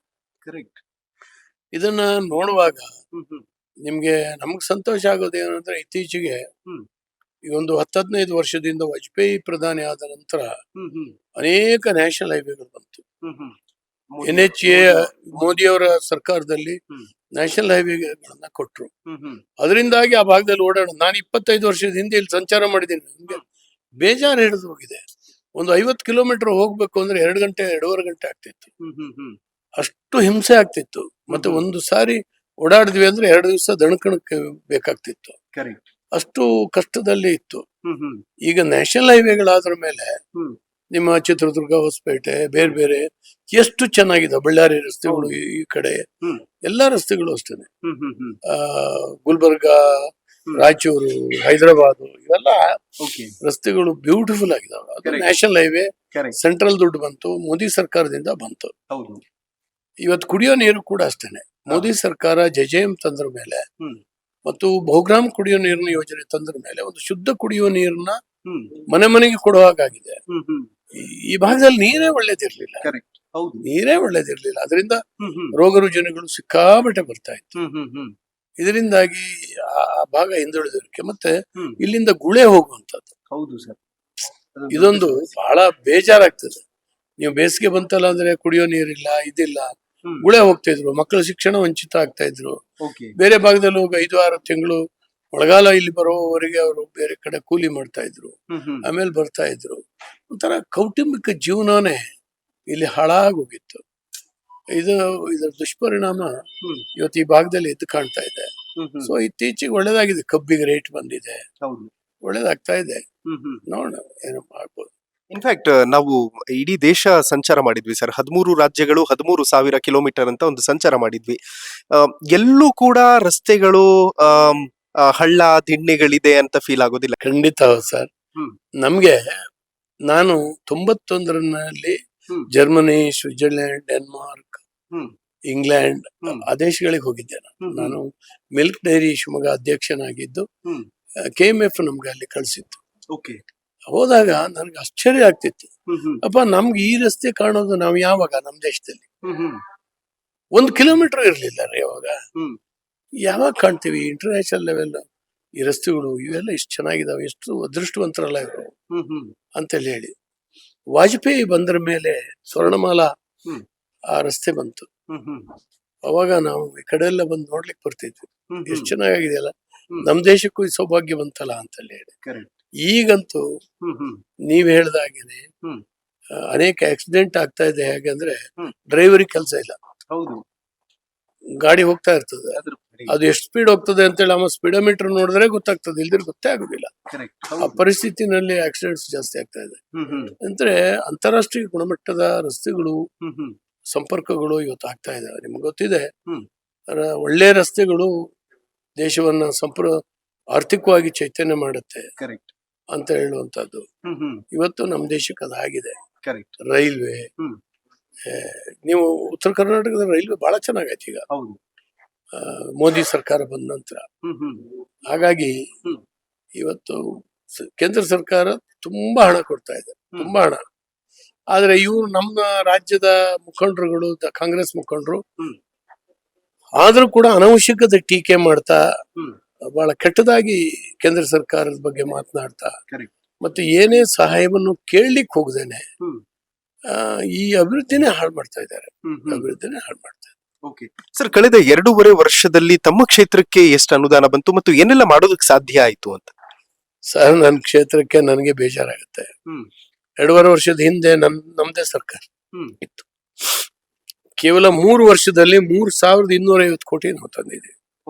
ಇದನ್ನ ನೋಡುವಾಗ ನಮ್ಗೆ ಸಂತೋಷ ಆಗೋದು ಏನಂದ್ರೆ, ಇತ್ತೀಚೆಗೆ ಈ ಒಂದು 10-15 ವರ್ಷದಿಂದ ವಾಜಪೇಯಿ ಪ್ರಧಾನಿ ಆದ ನಂತರ ಅನೇಕ ನ್ಯಾಷನಲ್ ಹೈವೇಗಳು ಬಂತು. NHA ಮೋದಿಯವರ ಸರ್ಕಾರದಲ್ಲಿ ನ್ಯಾಷನಲ್ ಹೈವೇಗಳನ್ನ ಕೊಟ್ರು. ಅದರಿಂದಾಗಿ ಆ ಭಾಗದಲ್ಲಿ ಓಡಾಡ ನಾನು 25 ವರ್ಷದ ಹಿಂದೆ ಇಲ್ಲಿ ಸಂಚಾರ ಮಾಡಿದ್ದೀನಿ. ನಮ್ಗೆ ಬೇಜಾರು ಹಿಡಿದು ಹೋಗಿದೆ. ಒಂದು 50 ಕಿಲೋಮೀಟರ್ ಹೋಗ್ಬೇಕು ಅಂದ್ರೆ 2 ಗಂಟೆ 2.5 ಗಂಟೆ ಆಗ್ತಿತ್ತು. ಅಷ್ಟು ಹಿಂಸೆ ಆಗ್ತಿತ್ತು. ಮತ್ತೆ ಒಂದು ಸಾರಿ ಓಡಾಡಿದ್ವಿ ಅಂದ್ರೆ 2 ದಿವಸ ದಣಕಣಕ್ಕೆ ಬೇಕಾಗ್ತಿತ್ತು. ಅಷ್ಟು ಕಷ್ಟದಲ್ಲಿ ಇತ್ತು. ಈಗ ನ್ಯಾಷನಲ್ ಹೈವೇಗಳಾದ್ರ ಮೇಲೆ ನಿಮ್ಮ ಚಿತ್ರದುರ್ಗ, ಹೊಸಪೇಟೆ, ಬೇರೆ ಬೇರೆ ಎಷ್ಟು ಚೆನ್ನಾಗಿದೆ. ಬಳ್ಳಾರಿ ರಸ್ತೆಗಳು ಈ ಕಡೆ ಎಲ್ಲಾ ರಸ್ತೆಗಳು ಅಷ್ಟೇನೆ. ಗುಲ್ಬರ್ಗ, ರಾಯಚೂರು, ಹೈದರಾಬಾದ್ ಇವೆಲ್ಲ ರಸ್ತೆಗಳು ಬ್ಯೂಟಿಫುಲ್ ಆಗಿದಾವೆ. ಅದು ನ್ಯಾಷನಲ್ ಹೈವೇ ಸೆಂಟ್ರಲ್ ದುಡ್ಡು ಬಂತು, ಮೋದಿ ಸರ್ಕಾರದಿಂದ ಬಂತು. ಇವತ್ತು ಕುಡಿಯೋ ನೀರು ಕೂಡ ಅಷ್ಟೇನೆ. ಮೋದಿ ಸರ್ಕಾರ ಜೆಜೆಎಂ ತಂದ್ರ ಮೇಲೆ ಮತ್ತು ಬಹುಗ್ರಾಮ್ ಕುಡಿಯೋ ನೀರಿನ ಯೋಜನೆ ತಂದ್ರ ಮೇಲೆ ಒಂದು ಶುದ್ಧ ಕುಡಿಯುವ ನೀರನ್ನ ಮನೆ ಮನೆಗೆ ಕೊಡುವ ಹಾಗಾಗಿದೆ. ಈ ಭಾಗದಲ್ಲಿ ನೀರೇ ಒಳ್ಳೇದಿರ್ಲಿಲ್ಲ. ಅದರಿಂದ ರೋಗ ರುಜಿನಗಳು ಸಿಕ್ಕಾಬಟ್ಟೆ ಬರ್ತಾ ಇತ್ತು. ಇದರಿಂದಾಗಿ ಆ ಭಾಗ ಹಿಂದುಳಿದಕ್ಕೆ ಮತ್ತೆ ಇಲ್ಲಿಂದ ಗುಳೆ ಹೋಗುವಂತದ್ದು. ಇದೊಂದು ಬಹಳ ಬೇಜಾರಾಗ್ತದೆ. ನೀವು ಬೇಸಿಗೆ ಬಂತಲ್ಲ ಅಂದ್ರೆ ಕುಡಿಯೋ ನೀರಿಲ್ಲ, ಇದಿಲ್ಲ, ಗುಳೆ ಹೋಗ್ತಾ ಇದ್ರು. ಮಕ್ಕಳ ಶಿಕ್ಷಣ ವಂಚಿತ ಆಗ್ತಾ ಇದ್ರು. ಬೇರೆ ಭಾಗದಲ್ಲಿ ಹೋಗಿ 5-6 ತಿಂಗಳು ಮಳೆಗಾಲ ಇಲ್ಲಿ ಬರೋವರೆಗೆ ಅವರು ಬೇರೆ ಕಡೆ ಕೂಲಿ ಮಾಡ್ತಾ ಇದ್ರು. ಆಮೇಲೆ ಬರ್ತಾ ಇದ್ರು. ಒಂಥರ ಕೌಟುಂಬಿಕ ಜೀವನನೇ ಇಲ್ಲಿ ಹಾಳಾಗೋಗಿತ್ತು. ಇದರ ದುಷ್ಪರಿಣಾಮ ಇವತ್ತು ಈ ಭಾಗದಲ್ಲಿ ಎದ್ದು ಕಾಣ್ತಾ ಇದೆ. ಸೊ ಇತ್ತೀಚೆಗೆ ಒಳ್ಳೇದಾಗಿದೆ. ಕಬ್ಬಿಗೆ ರೇಟ್ ಬಂದಿದೆ, ಒಳ್ಳೇದಾಗ್ತಾ ಇದೆ. ನೋಡೋಣ ಏನೋ ಆಗ್ಬೋದು. ಇನ್ಫ್ಯಾಕ್ಟ್ ನಾವು ಇಡೀ ದೇಶ ಸಂಚಾರ ಮಾಡಿದ್ವಿ ಸರ್. 13 ರಾಜ್ಯಗಳು 13,000 ಕಿಲೋಮೀಟರ್ ಅಂತ ಒಂದು ಸಂಚಾರ ಮಾಡಿದ್ವಿ. ಎಲ್ಲೂ ಕೂಡ ರಸ್ತೆಗಳು ಹಳ್ಳ ದಿಣ್ಣೆಗಳಿದೆ ಅಂತ ಫೀಲ್ ಆಗೋದಿಲ್ಲ. ಖಂಡಿತ ಸರ್. ನಮ್ಗೆ ನಾನು 91ರಲ್ಲಿ ಜರ್ಮನಿ, ಸ್ವಿಟ್ಜರ್ಲೆಂಡ್, ಡೆನ್ಮಾರ್ಕ್, ಇಂಗ್ಲೆಂಡ್ ಆ ದೇಶಗಳಿಗೆ ಹೋಗಿದ್ದೆ. ನಾನು ಮಿಲ್ಕ್ ಡೈರಿ ಶಿವಮೊಗ್ಗ ಅಧ್ಯಕ್ಷನಾಗಿದ್ದು KMF ನಮ್ಗೆ ಅಲ್ಲಿ ಕಳ್ಸಿತ್ತು. ಹೋದಾಗ ನನ್ಗೆ ಆಶ್ಚರ್ಯ ಆಗ್ತಿತ್ತು. ಅಪ್ಪ, ನಮ್ಗೆ ಈ ರಸ್ತೆ ಕಾಣೋದು ನಾವು ಯಾವಾಗ ನಮ್ಮ ದೇಶದಲ್ಲಿ 1 ಕಿಲೋಮೀಟರ್ ಇರ್ಲಿಲ್ಲ ರೀ ಅವಾಗ. ಯಾವಾಗ ಕಾಣ್ತೀವಿ ಇಂಟರ್ನ್ಯಾಷನಲ್ ಲೆವೆಲ್ ಈ ರಸ್ತೆಗಳು ಇವೆಲ್ಲ ಇಷ್ಟು ಚೆನ್ನಾಗಿದಾವೆ, ಎಷ್ಟು ಅದೃಷ್ಟವಂತರಲ್ಲ ಇವರು ಅಂತೇಳಿ ಹೇಳಿ. ವಾಜಪೇಯಿ ಬಂದ್ರ ಮೇಲೆ ಸ್ವರ್ಣಮಾಲಾ ಆ ರಸ್ತೆ ಬಂತು. ಅವಾಗ ನಾವು ಈ ಕಡೆ ಎಲ್ಲ ಬಂದು ನೋಡ್ಲಿಕ್ಕೆ ಬರ್ತಿದ್ವಿ. ಎಷ್ಟು ಚೆನ್ನಾಗಿದೆಯಲ್ಲ, ನಮ್ ದೇಶಕ್ಕೂ ಈ ಸೌಭಾಗ್ಯ ಬಂತಲ್ಲ ಅಂತೇಳಿ ಹೇಳಿ. ಈಗಂತೂ ನೀವ್ ಹೇಳ್ದಾಗೇನೆ ಅನೇಕ ಆಕ್ಸಿಡೆಂಟ್ ಆಗ್ತಾ ಇದೆ. ಹೇಗಂದ್ರೆ ಡ್ರೈವರಿಗೆ ಕೆಲಸ ಇಲ್ಲ. ಗಾಡಿ ಹೋಗ್ತಾ ಇರ್ತದೆ, ಅದು ಎಷ್ಟು ಸ್ಪೀಡ್ ಹೋಗ್ತದೆ ಅಂತೇಳಿ ನಮ್ಮ ಸ್ಪೀಡೋಮೀಟರ್ ನೋಡಿದ್ರೆ ಗೊತ್ತಾಗ್ತದೆ, ಇಲ್ದಿರ ಗೊತ್ತೇ ಆಗುದಿಲ್ಲ. ಆ ಪರಿಸ್ಥಿತಿನಲ್ಲಿ ಆಕ್ಸಿಡೆಂಟ್ಸ್ ಜಾಸ್ತಿ ಆಗ್ತಾ ಇದೆ. ಅಂದ್ರೆ ಅಂತಾರಾಷ್ಟ್ರೀಯ ಗುಣಮಟ್ಟದ ರಸ್ತೆಗಳು, ಸಂಪರ್ಕಗಳು ಇವತ್ತು ಆಗ್ತಾ ಇದಾವೆ. ನಿಮ್ಗೆ ಗೊತ್ತಿದೆ, ಒಳ್ಳೆ ರಸ್ತೆಗಳು ದೇಶವನ್ನ ಆರ್ಥಿಕವಾಗಿ ಚೈತನ್ಯ ಮಾಡುತ್ತೆ ಅಂತ ಹೇಳುವಂತದ್ದು. ಇವತ್ತು ನಮ್ಮ ದೇಶಕ್ಕೆ ಅದಾಗಿದೆ. ರೈಲ್ವೆ, ನೀವು ಉತ್ತರ ಕರ್ನಾಟಕದ ರೈಲ್ವೆ ಬಹಳ ಚೆನ್ನಾಗೈತೆ ಈಗ ಮೋದಿ ಸರ್ಕಾರ ಬಂದ ನಂತರ. ಹಾಗಾಗಿ ಇವತ್ತು ಕೇಂದ್ರ ಸರ್ಕಾರ ತುಂಬಾ ಹಣ ಕೊಡ್ತಾ ಇದೆ, ತುಂಬಾ ಹಣ. ಆದ್ರೆ ಇವರು ನಮ್ಮ ರಾಜ್ಯದ ಮುಖಂಡರುಗಳು, ಕಾಂಗ್ರೆಸ್ ಮುಖಂಡರು ಆದ್ರೂ ಕೂಡ ಅನವಶ್ಯಕತೆ ಟೀಕೆ ಮಾಡ್ತಾ, ಬಹಳ ಕೆಟ್ಟದಾಗಿ ಕೇಂದ್ರ ಸರ್ಕಾರದ ಬಗ್ಗೆ ಮಾತನಾಡ್ತಾ, ಮತ್ತೆ ಏನೇ ಸಹಾಯವನ್ನು ಕೇಳಲಿಕ್ಕೆ ಹೋಗದೇನೆ ಈ ಅಭಿವೃದ್ಧಿನೇ ಹಾಳು ಮಾಡ್ತಾ ಇದ್ದಾರೆ. ಸರ್, ಕಳೆದ 2.5 ವರ್ಷದಲ್ಲಿ ತಮ್ಮ ಕ್ಷೇತ್ರಕ್ಕೆ ಎಷ್ಟು ಅನುದಾನ ಬಂತು ಮತ್ತು ಏನೆಲ್ಲ ಮಾಡೋದಕ್ಕೆ ಸಾಧ್ಯ ಆಯ್ತು ಅಂತ? ಸರ್, ನನ್ನ ಕ್ಷೇತ್ರಕ್ಕೆ ನನಗೆ ಬೇಜಾರಾಗುತ್ತೆ. 2.5 ವರ್ಷದ ಹಿಂದೆ ನಮ್ದೇ ಸರ್ಕಾರ ಇತ್ತು. ಕೇವಲ 3 ವರ್ಷದಲ್ಲಿ 3,250 ಕೋಟಿ ನಾವು ತಂದಿದ್ದೀವಿ.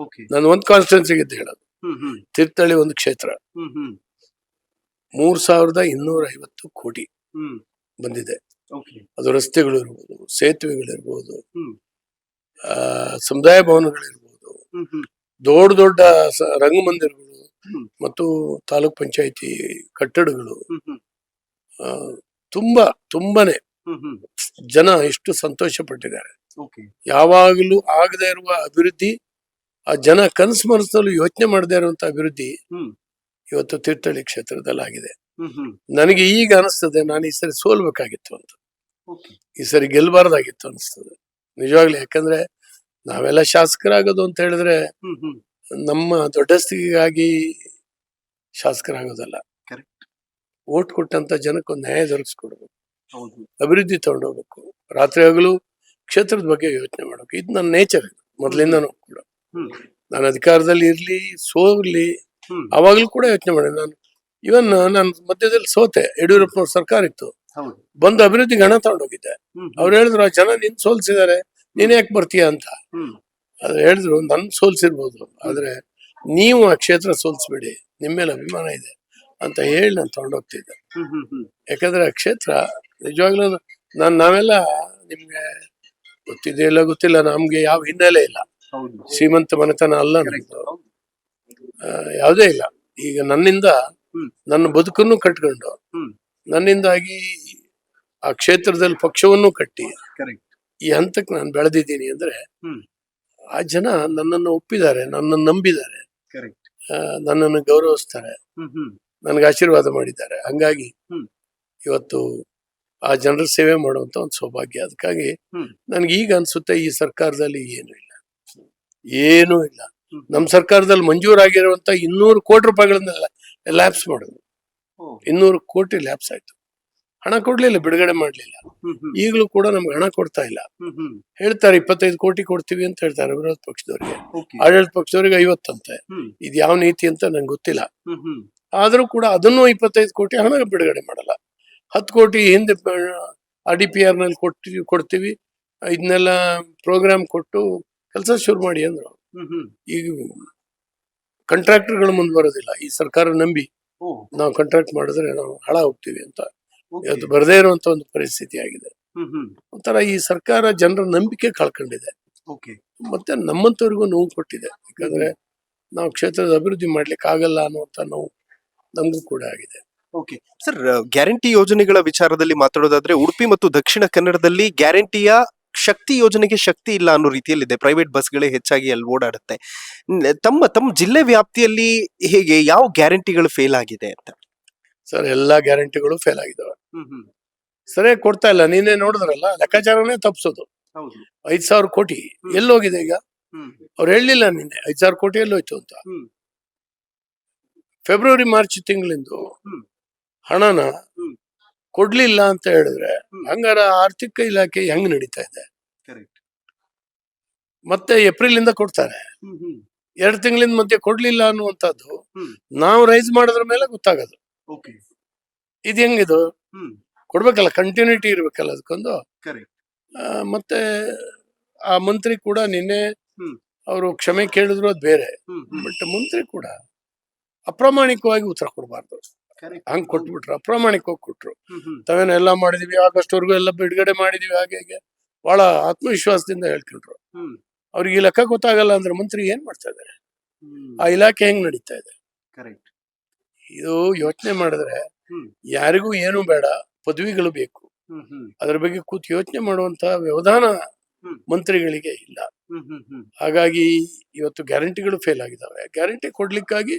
ನಾನು ಒಂದು ಕಾನ್ಸ್ಟಿಟ್ಯೂನ್ಸಿಗೆ ಹೇಳೋದು, ತೀರ್ಥಹಳ್ಳಿ ಒಂದು ಕ್ಷೇತ್ರ, 3,250 ಕೋಟಿ ಬಂದಿದೆ. ಅದು ರಸ್ತೆಗಳು ಇರ್ಬೋದು, ಸೇತುವೆಗಳಿರ್ಬೋದು, ಸಮುದಾಯ ಭವನಗಳಿರ್ಬೋದು, ದೊಡ್ಡ ದೊಡ್ಡ ರಂಗಮಂದಿರಗಳು ಮತ್ತು ತಾಲೂಕ್ ಪಂಚಾಯತಿ ಕಟ್ಟಡಗಳು. ತುಂಬಾನೇ ಜನ ಎಷ್ಟು ಸಂತೋಷ ಪಟ್ಟಿದ್ದಾರೆ. ಯಾವಾಗಲೂ ಆಗದೆ ಇರುವ ಅಭಿವೃದ್ಧಿ, ಆ ಜನ ಕನಸು ಮನಸ್ಸಲ್ಲೂ ಯೋಚನೆ ಮಾಡದೇ ಇರುವಂತ ಅಭಿವೃದ್ಧಿ ಇವತ್ತು ತೀರ್ಥಹಳ್ಳಿ ಕ್ಷೇತ್ರದಲ್ಲಿ ಆಗಿದೆ. ನನಗೆ ಈಗ ಅನಿಸ್ತದೆ, ನಾನು ಈ ಸರಿ ಸೋಲ್ಬೇಕಾಗಿತ್ತು ಅಂತ, ಈ ಸರಿ ಗೆಲ್ಬಾರ್ದಾಗಿತ್ತು ಅನಿಸ್ತದೆ ನಿಜವಾಗ್ಲಿ. ಯಾಕಂದ್ರೆ ನಾವೆಲ್ಲ ಶಾಸಕರಾಗೋದು ಅಂತ ಹೇಳಿದ್ರೆ ನಮ್ಮ ದೊಡ್ಡಸ್ತಿಗಾಗಿ ಶಾಸಕರಾಗೋದಲ್ಲ. ಓಟ್ ಕೊಟ್ಟಂತ ಜನಕ್ಕೊಂದು ನ್ಯಾಯ ದೊರಕಿಸ್ಕೊಡ್ಬೇಕು, ಅಭಿವೃದ್ಧಿ ತಗೊಂಡೋಗ್ಬೇಕು. ರಾತ್ರಿ ಹಗಲು ಕ್ಷೇತ್ರದ ಬಗ್ಗೆ ಯೋಚನೆ ಮಾಡಬೇಕು. ಇದು ನನ್ನ ನೇಚರ್, ಮೊದಲಿಂದನೂ ಕೂಡ. ಹ್ಮ್. ನಾನು ಅಧಿಕಾರದಲ್ಲಿ ಇರ್ಲಿ ಸೋರ್ಲಿ ಹ್ಮ್. ಅವಾಗ್ಲೂ ಕೂಡ ಯೋಚನೆ ಮಾಡಿದೆ. ನಾನು ಇವನ್ ನಾನು ಮಧ್ಯದಲ್ಲಿ ಸೋತೆ, ಯಡಿಯೂರಪ್ಪನವ್ರ ಸರ್ಕಾರ ಇತ್ತು, ಹೌದು. ಬಂದು ಅಭಿವೃದ್ಧಿಗೆ ಹಣ ತಗೊಂಡೋಗಿದ್ದೆ. ಹ್ಮ್. ಅವ್ರು ಹೇಳಿದ್ರು ಆ ಜನ ನಿನ್ ಸೋಲ್ಸಿದ್ದಾರೆ, ನೀನ್ ಯಾಕೆ ಬರ್ತೀಯ ಅಂತ. ಹ್ಮ್. ಆದ್ರೆ ಹೇಳಿದ್ರು ನನ್ ಸೋಲ್ಸಿರ್ಬೋದು, ಆದ್ರೆ ನೀವು ಆ ಕ್ಷೇತ್ರ ಸೋಲ್ಸ್ಬೇಡಿ, ನಿಮ್ಮ ಮೇಲೆ ಅಭಿಮಾನ ಇದೆ ಅಂತ ಹೇಳಿ ನಾನು ತಗೊಂಡೋಗ್ತಿದ್ದೆ. ಹ್ಮ್. ಹ್ಮ್. ಹ್ಮ್. ಯಾಕಂದ್ರೆ ಆ ಕ್ಷೇತ್ರ ನಿಜವಾಗ್ಲೂ ನಾವೆಲ್ಲ ನಿಮ್ಗೆ ಗೊತ್ತಿದೆಯಲ್ಲ ಗೊತ್ತಿಲ್ಲ, ನಮ್ಗೆ ಯಾವ ಹಿನ್ನೆಲೆ ಇಲ್ಲ, ಹೌದು. ಶ್ರೀಮಂತ ಮನೆತನ ಅಲ್ಲ ನಮ್ದು, ಹೌದು. ಯಾವುದೇ ಇಲ್ಲ. ಈಗ ನನ್ನಿಂದ ಹ್ಮ್. ನನ್ನ ಬದುಕನ್ನು ಕಟ್ಕೊಂಡು ಹ್ಮ್. ನನ್ನಿಂದಾಗಿ ಆ ಕ್ಷೇತ್ರದಲ್ಲಿ ಪಕ್ಷವನ್ನು ಕಟ್ಟಿ Correct. ಈ ಹಂತಕ್ಕೆ ನಾನು ಬೆಳೆದಿದ್ದೀನಿ ಅಂದ್ರೆ ಹ್ಮ್. ಆ ಜನ ನನ್ನನ್ನು ಒಪ್ಪಿದ್ದಾರೆ, ನನ್ನನ್ನು ನಂಬಿದ್ದಾರೆ, Correct. ನನ್ನನ್ನು ಗೌರವಿಸ್ತಾರೆ, ಹ್ಮ್. ಹ್ಮ್. ನನಗೆ ಆಶೀರ್ವಾದ ಮಾಡಿದ್ದಾರೆ. ಹಂಗಾಗಿ ಹ್ಮ್. ಇವತ್ತು ಆ ಜನರ ಸೇವೆ ಮಾಡುವಂತ ಒಂದು ಸೌಭಾಗ್ಯ. ಅದಕ್ಕಾಗಿ ಹ್ಮ್. ನನ್ಗೆ ಈಗ ಅನ್ಸುತ್ತೆ ಈ ಸರ್ಕಾರದಲ್ಲಿ ಏನೂ ಇಲ್ಲ, ಏನೂ ಇಲ್ಲ. ಹ್ಮ್. ನಮ್ಮ ಸರ್ಕಾರದಲ್ಲಿ ಮಂಜೂರಾಗಿರುವಂತ 200 ಕೋಟಿ ರೂಪಾಯಿಗಳನ್ನೆಲ್ಲ ಲ್ಯಾಪ್ಸ್ ಮಾಡಿದ್ರು. ಓ. 200 ಕೋಟಿ ಲ್ಯಾಪ್ಸ್ ಆಯ್ತು, ಹಣ ಕೊಡ್ಲಿಲ್ಲ, ಬಿಡುಗಡೆ ಮಾಡ್ಲಿಲ್ಲ. ಹ್ಮ್. ಹ್ಮ್. ಈಗಲೂ ಕೂಡ ನಮ್ಗೆ ಹಣ ಕೊಡ್ತಾ ಇಲ್ಲ. ಹ್ಮ್. ಹ್ಮ್. ಹೇಳ್ತಾರೆ 25 ಕೋಟಿ ಕೊಡ್ತೀವಿ ಅಂತ ಹೇಳ್ತಾರೆ ವಿರೋಧ ಪಕ್ಷದವರಿಗೆ, Okay. ಆಡಳಿತ ಪಕ್ಷದವರಿಗೆ 50 ಅಂತೆ. ಹ್ಮ್. ಇದು ಯಾವ ನೀತಿ ಅಂತ ನಂಗೆ ಗೊತ್ತಿಲ್ಲ. ಹ್ಮ್. ಹ್ಮ್. ಆದ್ರೂ ಕೂಡ ಅದನ್ನು 25 ಕೋಟಿ ಹಣ ಬಿಡುಗಡೆ ಮಾಡಲ್ಲ. 10 ಕೋಟಿ ಹಿಂದೆ RDPR ನಲ್ಲಿ ಕೊಡ್ತೀವಿ, ಇದನ್ನೆಲ್ಲ ಪ್ರೋಗ್ರಾಮ್ ಕೊಟ್ಟು ಕೆಲಸ ಶುರು ಮಾಡಿ ಅಂದ್ರು. ಹ್ಮ್. ಹ್ಮ್. ಈಗ ಕಾಂಟ್ರಾಕ್ಟರ್ಗಳು ಮುಂದೆ ಬರೋದಿಲ್ಲ, ಈ ಸರ್ಕಾರ ನಂಬಿ ಓ. ನಾವು ಕಾಂಟ್ರಾಕ್ಟ್ ಮಾಡಿದ್ರೆ ನಾವು ಹಾಳ ಹೋಗ್ತೀವಿ ಅಂತ Okay. ಇವತ್ತು ಬರದೇ ಇರುವಂತ ಒಂದು ಪರಿಸ್ಥಿತಿ ಆಗಿದೆ. ಹ್ಮ್. ಹ್ಮ್. ಒಂಥರ ಈ ಸರ್ಕಾರ ಜನರ ನಂಬಿಕೆ ಕಳ್ಕೊಂಡಿದೆ, Okay. ಮತ್ತೆ ನಮ್ಮಂತವ್ರಿಗೂ ನೋವು ಕೊಟ್ಟಿದೆ. ಯಾಕಂದ್ರೆ ನಾವು ಕ್ಷೇತ್ರದ ಅಭಿವೃದ್ಧಿ ಮಾಡ್ಲಿಕ್ಕೆ ಆಗಲ್ಲ ಅನ್ನುವಂತ ನೋವು ನಮಗೂ ಕೂಡ ಆಗಿದೆ. ಓಕೆ ಸರ್, ಗ್ಯಾರಂಟಿ ಯೋಜನೆಗಳ ವಿಚಾರದಲ್ಲಿ ಮಾತಾಡೋದಾದ್ರೆ ಉಡುಪಿ ಮತ್ತು ದಕ್ಷಿಣ ಕನ್ನಡದಲ್ಲಿ ಗ್ಯಾರಂಟಿಯ ಶಕ್ತಿ ಯೋಜನೆಗೆ ಶಕ್ತಿ ಇಲ್ಲ ಅನ್ನೋ ರೀತಿಯಲ್ಲಿದೆ. ಪ್ರೈವೇಟ್ ಬಸ್ಗಳೇ ಹೆಚ್ಚಾಗಿ ಅಲ್ಲಿ ಓಡಾಡುತ್ತೆ. ತಮ್ಮ ಜಿಲ್ಲೆ ವ್ಯಾಪ್ತಿಯಲ್ಲಿ ಹೇಗೆ ಯಾವ ಗ್ಯಾರಂಟಿಗಳು ಫೇಲ್ ಆಗಿದೆ ಅಂತ? ಸರ್, ಎಲ್ಲಾ ಗ್ಯಾರಂಟಿಗಳು ಫೇಲ್ ಆಗಿದಾವೆ, ಸರಿಯಾಗಿ ಕೊಡ್ತಾ ಇಲ್ಲ. ನೀನೇ ನೋಡಿದ್ರಲ್ಲ, ಲೆಕ್ಕಾಚಾರನೇ ತಪ್ಪಿಸೋದು. 5,000 ಕೋಟಿ ಎಲ್ಲೋಗಿದೆ ಈಗ? ಅವ್ರು ಹೇಳಲಿಲ್ಲ ನಿನ್ನೆ 5,000 ಕೋಟಿ ಎಲ್ಲೋಯ್ತು ಅಂತ. ಫೆಬ್ರವರಿ ಮಾರ್ಚ್ ತಿಂಗಳಿಂದು ಹಣನ ಕೊಡ್ಲಿಲ್ಲ ಅಂತ ಹೇಳಿದ್ರೆ ಹಂಗಾರ ಆರ್ಥಿಕ ಇಲಾಖೆ ಹೆಂಗ್ ನಡೀತಾ ಇದೆ? ಮತ್ತೆ ಏಪ್ರಿಲ್ ಇಂದ ಕೊಡ್ತಾರೆ, 2 ತಿಂಗಳಿಂದ ಮಧ್ಯೆ ಕೊಡ್ಲಿಲ್ಲ ಅನ್ನುವಂಥದ್ದು ನಾವು ರೈಸ್ ಮಾಡೋದ್ರ ಮೇಲೆ ಗೊತ್ತಾಗೋದು. ಇದು ಹೆಂಗಿದು? ಕೊಡ್ಬೇಕಲ್ಲ, ಕಂಟಿನ್ಯೂಟಿ ಇರ್ಬೇಕಲ್ಲ ಅದಕ್ಕೊಂದು. ಮತ್ತೆ ಆ ಮಂತ್ರಿ ಕೂಡ ನಿನ್ನೆ ಅವರು ಕ್ಷಮೆ ಕೇಳಿದ್ರು, ಅದು ಬೇರೆ. ಬಟ್ ಮಂತ್ರಿ ಕೂಡ ಅಪ್ರಾಮಾಣಿಕವಾಗಿ ಉತ್ತರ ಕೊಡಬಾರ್ದು. ಹಂಗ್ ಕೊಟ್ಬಿಟ್ರು, ಅಪ್ರಾಮಾಣಿಕವಾಗಿ ಕೊಟ್ರು. ತಾವೇನ ಎಲ್ಲ ಮಾಡಿದೀವಿ, ಆಗಸ್ಟ್ ವರ್ಗು ಎಲ್ಲ ಬಿಡುಗಡೆ ಮಾಡಿದೀವಿ, ಹಾಗೆ ಬಹಳ ಆತ್ಮವಿಶ್ವಾಸದಿಂದ ಹೇಳ್ಕೊಂಡ್ರು. ಅವ್ರಿಗೆ ಈ ಲೆಕ್ಕ ಗೊತ್ತಾಗಲ್ಲ ಅಂದ್ರೆ ಮಂತ್ರಿ ಏನ್ ಮಾಡ್ತಾ ಇದಾರೆ? ಆ ಇಲಾಖೆ ಹೆಂಗ್ ನಡೀತಾ ಇದೆ? ಇದು ಯೋಚನೆ ಮಾಡಿದ್ರೆ ಯಾರಿಗೂ ಏನು ಬೇಡ, ಪದವಿಗಳು ಬೇಕು. ಅದ್ರ ಬಗ್ಗೆ ಕೂತ್ ಯೋಚನೆ ಮಾಡುವಂತ ವ್ಯವಧಾನ ಮಂತ್ರಿಗಳಿಗೆ ಇಲ್ಲ. ಹಾಗಾಗಿ ಇವತ್ತು ಗ್ಯಾರಂಟಿಗಳು ಫೇಲ್ ಆಗಿದಾವೆ. ಗ್ಯಾರಂಟಿ ಕೊಡ್ಲಿಕ್ಕಾಗಿ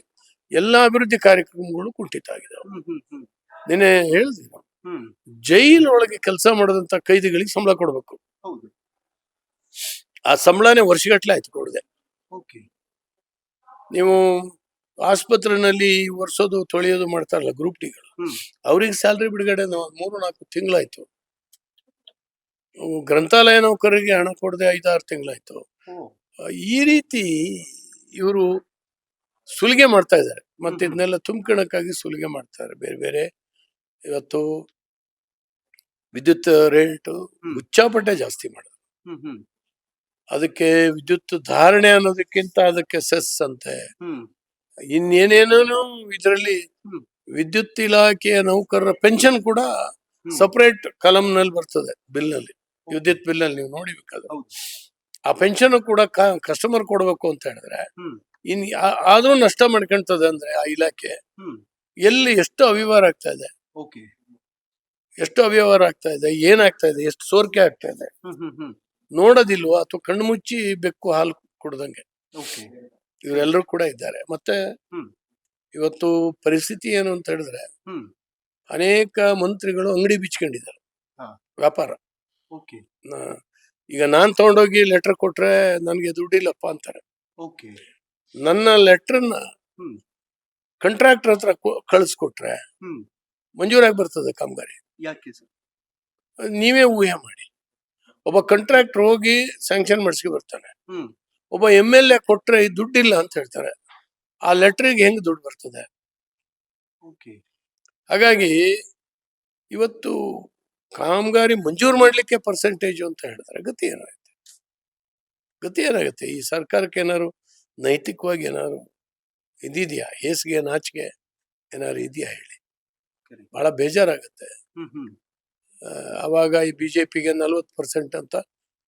ಎಲ್ಲಾ ಅಭಿವೃದ್ಧಿ ಕಾರ್ಯಕ್ರಮಗಳು ಕುಂಠಿತ ಆಗಿದಾವೆ. ನಿನ್ನೆ ಹೇಳಿದ್ವಿ, ಜೈಲ್ ಒಳಗೆ ಕೆಲಸ ಮಾಡದಂತ ಕೈದಿಗಳಿಗೆ ಸಂಬಳ ಕೊಡ್ಬೇಕು. ಆ ಸಂಬಳನೇ ವರ್ಷಗಟ್ಲೆ ಆಯ್ತು ಕೊಡದೆ. ನೀವು ಆಸ್ಪತ್ರೆನಲ್ಲಿ ಒರೆಸೋದು ತೊಳೆಯೋದು ಮಾಡ್ತಾರಲ್ಲ ಗ್ರೂಪ್ ಡಿಗಳು, ಅವ್ರಿಗೆ ಸ್ಯಾಲ್ರಿ ಬಿಡುಗಡೆ 3-4 ತಿಂಗಳಾಯ್ತು. ಗ್ರಂಥಾಲಯ ನೌಕರರಿಗೆ ಹಣ ಕೊಡದೆ 5-6 ತಿಂಗಳಾಯ್ತು. ಈ ರೀತಿ ಇವರು ಸುಲಿಗೆ ಮಾಡ್ತಾ ಇದ್ದಾರೆ. ಮತ್ತೆ ಇದನ್ನೆಲ್ಲ ತುಂಬ್ಕೊಳಕ್ಕಾಗಿ ಸುಲಿಗೆ ಮಾಡ್ತಾರೆ ಬೇರೆ ಬೇರೆ. ಇವತ್ತು ವಿದ್ಯುತ್ ರೇಟ್ ಹುಚ್ಚಾಪಟ್ಟೆ ಜಾಸ್ತಿ ಮಾಡಿದ್ರು. ಅದಕ್ಕೆ ವಿದ್ಯುತ್ ಧಾರಣೆ ಅನ್ನೋದಕ್ಕಿಂತ ಅದಕ್ಕೆ ಸೆಸ್ ಅಂತೆ, ಇನ್ನೇನೇನೋ ಇದರಲ್ಲಿ ವಿದ್ಯುತ್ ಇಲಾಖೆಯ ನೌಕರರ ಪೆನ್ಷನ್ ಕೂಡ ಸಪರೇಟ್ ಕಾಲಮ್ ನಲ್ಲಿ ಬರ್ತದೆ, ಬಿಲ್ ನಲ್ಲಿ, ವಿದ್ಯುತ್ ಬಿಲ್ ನಲ್ಲಿ ನೀವು ನೋಡಿಬೇಕಾದ್ರೆ. ಆ ಪೆನ್ಷನ್ ಕೂಡ ಕಸ್ಟಮರ್ ಕೊಡ್ಬೇಕು ಅಂತ ಹೇಳಿದ್ರೆ ಇನ್ ಆದ್ರೂ ನಷ್ಟ ಮಾಡ್ಕೊಂತದೆ. ಅಂದ್ರೆ ಆ ಇಲಾಖೆ ಎಲ್ಲಿ ಎಷ್ಟು ಅವ್ಯವಹಾರ ಆಗ್ತಾ ಇದೆ, ಎಷ್ಟು ಅವ್ಯವಹಾರ ಆಗ್ತಾ ಇದೆ, ಏನಾಗ್ತಾ ಇದೆ, ಎಷ್ಟು ಸೋರಿಕೆ ಆಗ್ತಾ ಇದೆ ನೋಡೋದಿಲ್ವಾ? ಅಥವಾ ಕಣ್ಣು ಮುಚ್ಚಿ ಬೆಕ್ಕು ಹಾಲು ಕುಡ್ದಂಗೆ ಇವರೆಲ್ಲರೂ ಕೂಡ ಇದ್ದಾರೆ. ಮತ್ತೆ ಇವತ್ತು ಪರಿಸ್ಥಿತಿ ಏನು ಅಂತ ಹೇಳಿದ್ರೆ ಅನೇಕ ಮಂತ್ರಿಗಳು ಅಂಗಡಿ ಬಿಚ್ಕೊಂಡಿದ್ದಾರೆ, ವ್ಯಾಪಾರ. ಈಗ ನಾನ್ ತಗೊಂಡೋಗಿ ಲೆಟರ್ ಕೊಟ್ರೆ ನನ್ಗೆ ದುಡ್ಡಿಲ್ಲಪ್ಪ ಅಂತಾರೆ. ನನ್ನ ಲೆಟರ್ನ ಕಾಂಟ್ರಾಕ್ಟರ್ ಹತ್ರ ಕಳಿಸ್ಕೊಟ್ರೆ ಮಂಜೂರಾಗಿ ಬರ್ತದೆ ಕಾಮಗಾರಿ. ನೀವೇ ಊಹೆ ಮಾಡಿ, ಒಬ್ಬ ಕಾಂಟ್ರಾಕ್ಟರ್ ಹೋಗಿ ಸ್ಯಾಂಕ್ಷನ್ ಮಾಡಿಸ್ಕೊ ಬರ್ತಾನೆ. ಹ್ಮ್ ಒಬ್ಬ MLA ಕೊಟ್ರೆ ಈ ದುಡ್ಡಿಲ್ಲ ಅಂತ ಹೇಳ್ತಾರೆ. ಆ ಲೆಟರ್ಗೆ ಹೆಂಗ್ ದುಡ್ಡು ಬರ್ತದೆ? ಓಕೆ ಹಾಗಾಗಿ ಇವತ್ತು ಕಾಮಗಾರಿ ಮಂಜೂರು ಮಾಡ್ಲಿಕ್ಕೆ ಪರ್ಸೆಂಟೇಜ್ ಅಂತ ಹೇಳಿದ್ರೆ ಗತಿ ಏನಾಗುತ್ತೆ? ಈ ಸರ್ಕಾರಕ್ಕೆ ಏನಾದ್ರು ನೈತಿಕವಾಗಿ ಏನಾದ್ರು ಇದಿದೆಯಾ? ಹೇಸಿಗೆ ನಾಚಿಕೆ ಏನಾದ್ರು ಇದೆಯಾ ಹೇಳಿ? ಬಹಳ ಬೇಜಾರಾಗುತ್ತೆ. ಹ್ಮ್ ಹ್ಮ್ ಅವಾಗ ಈ BJPಗೆ 40% ಅಂತ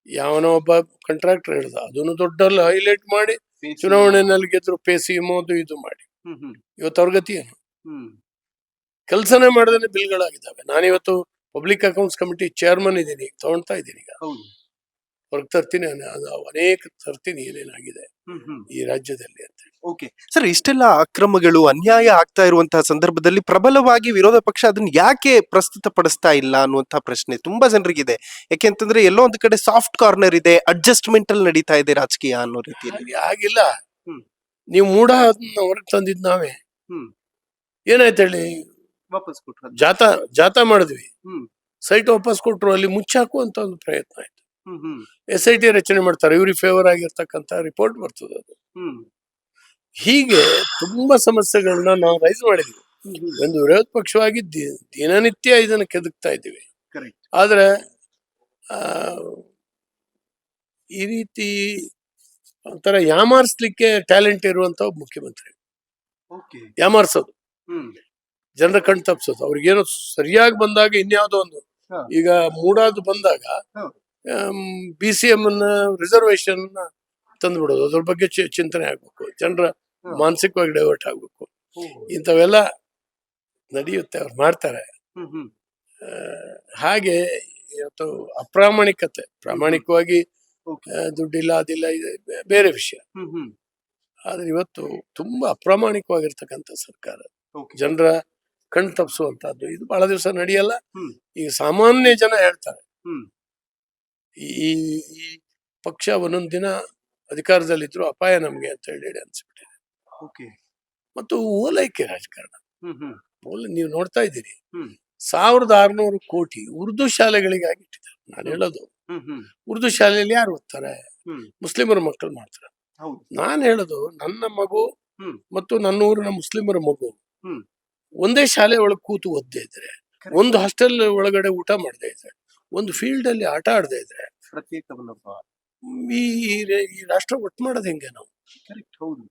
ಯಾವನೋ ಒಬ್ಬ ಕಾಂಟ್ರಾಕ್ಟರ್ ಹೇಳ್ದ. ಅದನ್ನು ದೊಡ್ಡಲ್ಲಿ ಹೈಲೈಟ್ ಮಾಡಿ ಚುನಾವಣೆಯಲ್ಲಿ ಗೆದ್ರು PCM ಅದು ಇದು ಮಾಡಿ. ಹ್ಮ್ ಹ್ಮ್ ಇವತ್ತು ಅವ್ರ ಗತಿ ಏನು? ಹ್ಮ್ ಕೆಲಸನೇ ಮಾಡದೇನೆ ಬಿಲ್ಗಳಾಗಿದ್ದಾವೆ. ನಾನಿವತ್ತು ಪಬ್ಲಿಕ್ ಅಕೌಂಟ್ಸ್ ಕಮಿಟಿ ಚೇರ್ಮನ್ ಇದ್ದೀನಿ, ತಗೊಳ್ತಾ ಇದ್ದೀನಿ. ಈಗ ಹೌದು ಹೊರಗೆ ತರ್ತೀನಿ, ಅನೇಕ ತರ್ತೀನಿ ಏನೇನಾಗಿದೆ ಈ ರಾಜ್ಯದಲ್ಲಿ ಅಂತ. ಓಕೆ ಸರ್, ಇಷ್ಟೆಲ್ಲ ಅಕ್ರಮಗಳು ಅನ್ಯಾಯ ಆಗ್ತಾ ಇರುವಂತಹ ಸಂದರ್ಭದಲ್ಲಿ ಪ್ರಬಲವಾಗಿ ವಿರೋಧ ಪಕ್ಷ ಅದನ್ನ ಯಾಕೆ ಪ್ರಸ್ತುತಪಡಿಸ್ತಾ ಇಲ್ಲ ಅನ್ನುವಂತಹ ಪ್ರಶ್ನೆ ತುಂಬಾ ಜನರಿಗಿದೆ. ಯಾಕೆಂತಂದ್ರೆ ಎಲ್ಲೋ ಒಂದು ಕಡೆ ಸಾಫ್ಟ್ ಕಾರ್ನರ್ ಇದೆ, ಅಡ್ಜಸ್ಟ್ಮೆಂಟ್ ಅಲ್ಲಿ ನಡೀತಾ ಇದೆ ರಾಜಕೀಯ ಅನ್ನೋ ರೀತಿಯಲ್ಲಿ. ಆಗಿಲ್ಲ. ಹ್ಮ್. ನೀವು ಮೂಢ ಹೊರಗೆ ತಂದಿದ್ ನಾವೇ. ಹ್ಮ್. ಏನಾಯ್ತು ಹೇಳಿ? ವಾಪಸ್ ಕೊಟ್ರು. ಜಾಥಾ ಮಾಡಿದ್ವಿ, ಹ್ಮ್ ಸೈಟ್ ವಾಪಸ್ ಕೊಟ್ರು. ಅಲ್ಲಿ ಮುಚ್ಚಾಕುವಂತ ಒಂದು ಪ್ರಯತ್ನ ಆಯ್ತು. ಹ್ಮ್ ಹ್ಮ್ SIT ರಚನೆ ಮಾಡ್ತಾರೆ, ಇವ್ರಿಗೆ ಫೇವರ್ ಆಗಿರ್ತಕ್ಕಂತ ರಿಪೋರ್ಟ್ ಬರ್ತದೆ. ಅದು ಹ್ಮ್ ಹೀಗೆ ತುಂಬಾ ಸಮಸ್ಯೆಗಳನ್ನ ನಾವು ರೈಸ್ ಮಾಡಿದ್ವಿ. ಒಂದು ವಿರೋಧ ಪಕ್ಷವಾಗಿ ದಿನನಿತ್ಯ ಇದನ್ನು ಕೆದಕ್ತಾ ಇದ್ದೀವಿ. ಕರೆಕ್ಟ್. ಆದ್ರೆ ಈ ರೀತಿ ಒಂಥರ ಯಾಮಾರಿಸ್ಲಿಕ್ಕೆ ಟ್ಯಾಲೆಂಟ್ ಇರುವಂತ ಒಬ್ಬ ಮುಖ್ಯಮಂತ್ರಿ. ಓಕೆ. ಯಾಮಾರಿಸೋದು, ಹ್ಮ್ ಜನರ ಕಣ್ ತಪ್ಸೋದು. ಅವ್ರಿಗೇನೋ ಸರಿಯಾಗಿ ಬಂದಾಗ ಇನ್ಯಾವುದೋ ಒಂದು, ಹಾ. ಈಗ ಮೂಡಾದು ಬಂದಾಗ ಹಾ. BCM ರಿಸರ್ವೇಶನ್ ತಂದ್ಬಿಡೋದು. ಅದ್ರ ಬಗ್ಗೆ ಚಿಂತನೆ ಆಗ್ಬೇಕು, ಜನರ ಹಾ. ಮಾನಸಿಕವಾಗಿ ಡೈವರ್ಟ್ ಆಗ್ಬೇಕು. ಹ್ಮ್ ಇಂಥವೆಲ್ಲ ನಡೆಯುತ್ತೆ, ಅವ್ರು ಮಾಡ್ತಾರೆ. ಹ್ಮ್ ಹಾಗೆ ಇವತ್ತು ಅಪ್ರಾಮಾಣಿಕತೆ, ಪ್ರಾಮಾಣಿಕವಾಗಿ ಓಕೆ. ದುಡ್ಡಿಲ್ಲ ಅದಿಲ್ಲ ಇದೆ ಬೇರೆ ವಿಷಯ. ಹ್ಮ್ ಆದ್ರೆ ಇವತ್ತು ತುಂಬಾ ಅಪ್ರಾಮಾಣಿಕವಾಗಿರ್ತಕ್ಕಂಥ ಸರ್ಕಾರ, ಓಕೆ. ಜನರ ಕಣ್ ತಪ್ಪಿಸುವಂತಹದ್ದು ಇದು ಬಹಳ ದಿವಸ ನಡೆಯಲ್ಲ. ಹ್ಮ್. ಈಗ ಸಾಮಾನ್ಯ ಜನ ಹೇಳ್ತಾರೆ, ಹ್ಮ್ ಈ ಈ ಪಕ್ಷ ಒಂದೊಂದ್ ದಿನ ಅಧಿಕಾರದಲ್ಲಿದ್ರು ಅಪಾಯ ನಮ್ಗೆ ಅಂತ ಹೇಳಿ ಅನ್ಸ್ಬಿಟ್ಟಿದೆ. ಓಕೆ. ಮತ್ತು ಓಲೈಕೆ ರಾಜಕಾರಣ, ಹ್ಮ್ ನೀವು ನೋಡ್ತಾ ಇದ್ದೀರಿ. ಹ್ಮ್. 1600 ಕೋಟಿ ಉರ್ದು ಶಾಲೆಗಳಿಗಾಗಿ ಇಟ್ಟಿದ್ದಾರೆ. ನಾನು ಹೇಳೋದು, ಹ್ಮ್ ಉರ್ದು ಶಾಲೆಯಲ್ಲಿ ಯಾರು ಓದ್ತಾರೆ? ಹ್ಮ್ ಮುಸ್ಲಿಮರ ಮಕ್ಕಳು ಮಾಡ್ತಾರೆ. ಹೌದು. ನಾನು ಹೇಳೋದು, ನನ್ನ ಮಗು ಹ್ಮ್. ಮತ್ತು ನನ್ನ ಊರಿನ ಮುಸ್ಲಿಮರ ಮಗು ಹ್ಮ್. ಒಂದೇ ಶಾಲೆ ಒಳಗೆ ಕೂತು ಓದದೇ ಇದ್ರೆ, ಒಂದು ಹಾಸ್ಟೆಲ್ ಒಳಗಡೆ ಊಟ ಮಾಡದೇ ಇದ್ರೆ, ಒಂದು ಫೀಲ್ಡ್ ಅಲ್ಲಿ ಆಟ ಆಡದೇ ಇದ್ರೆ, ಪ್ರತ್ಯೇಕ ಮನೋಭಾವ. ಈ ಈ ರಾಷ್ಟ್ರ ಒಟ್ಟು ಮಾಡೋದು ಹೆಂಗೆ ನಾವು? ಕರೆಕ್ಟ್. ಹೌದು.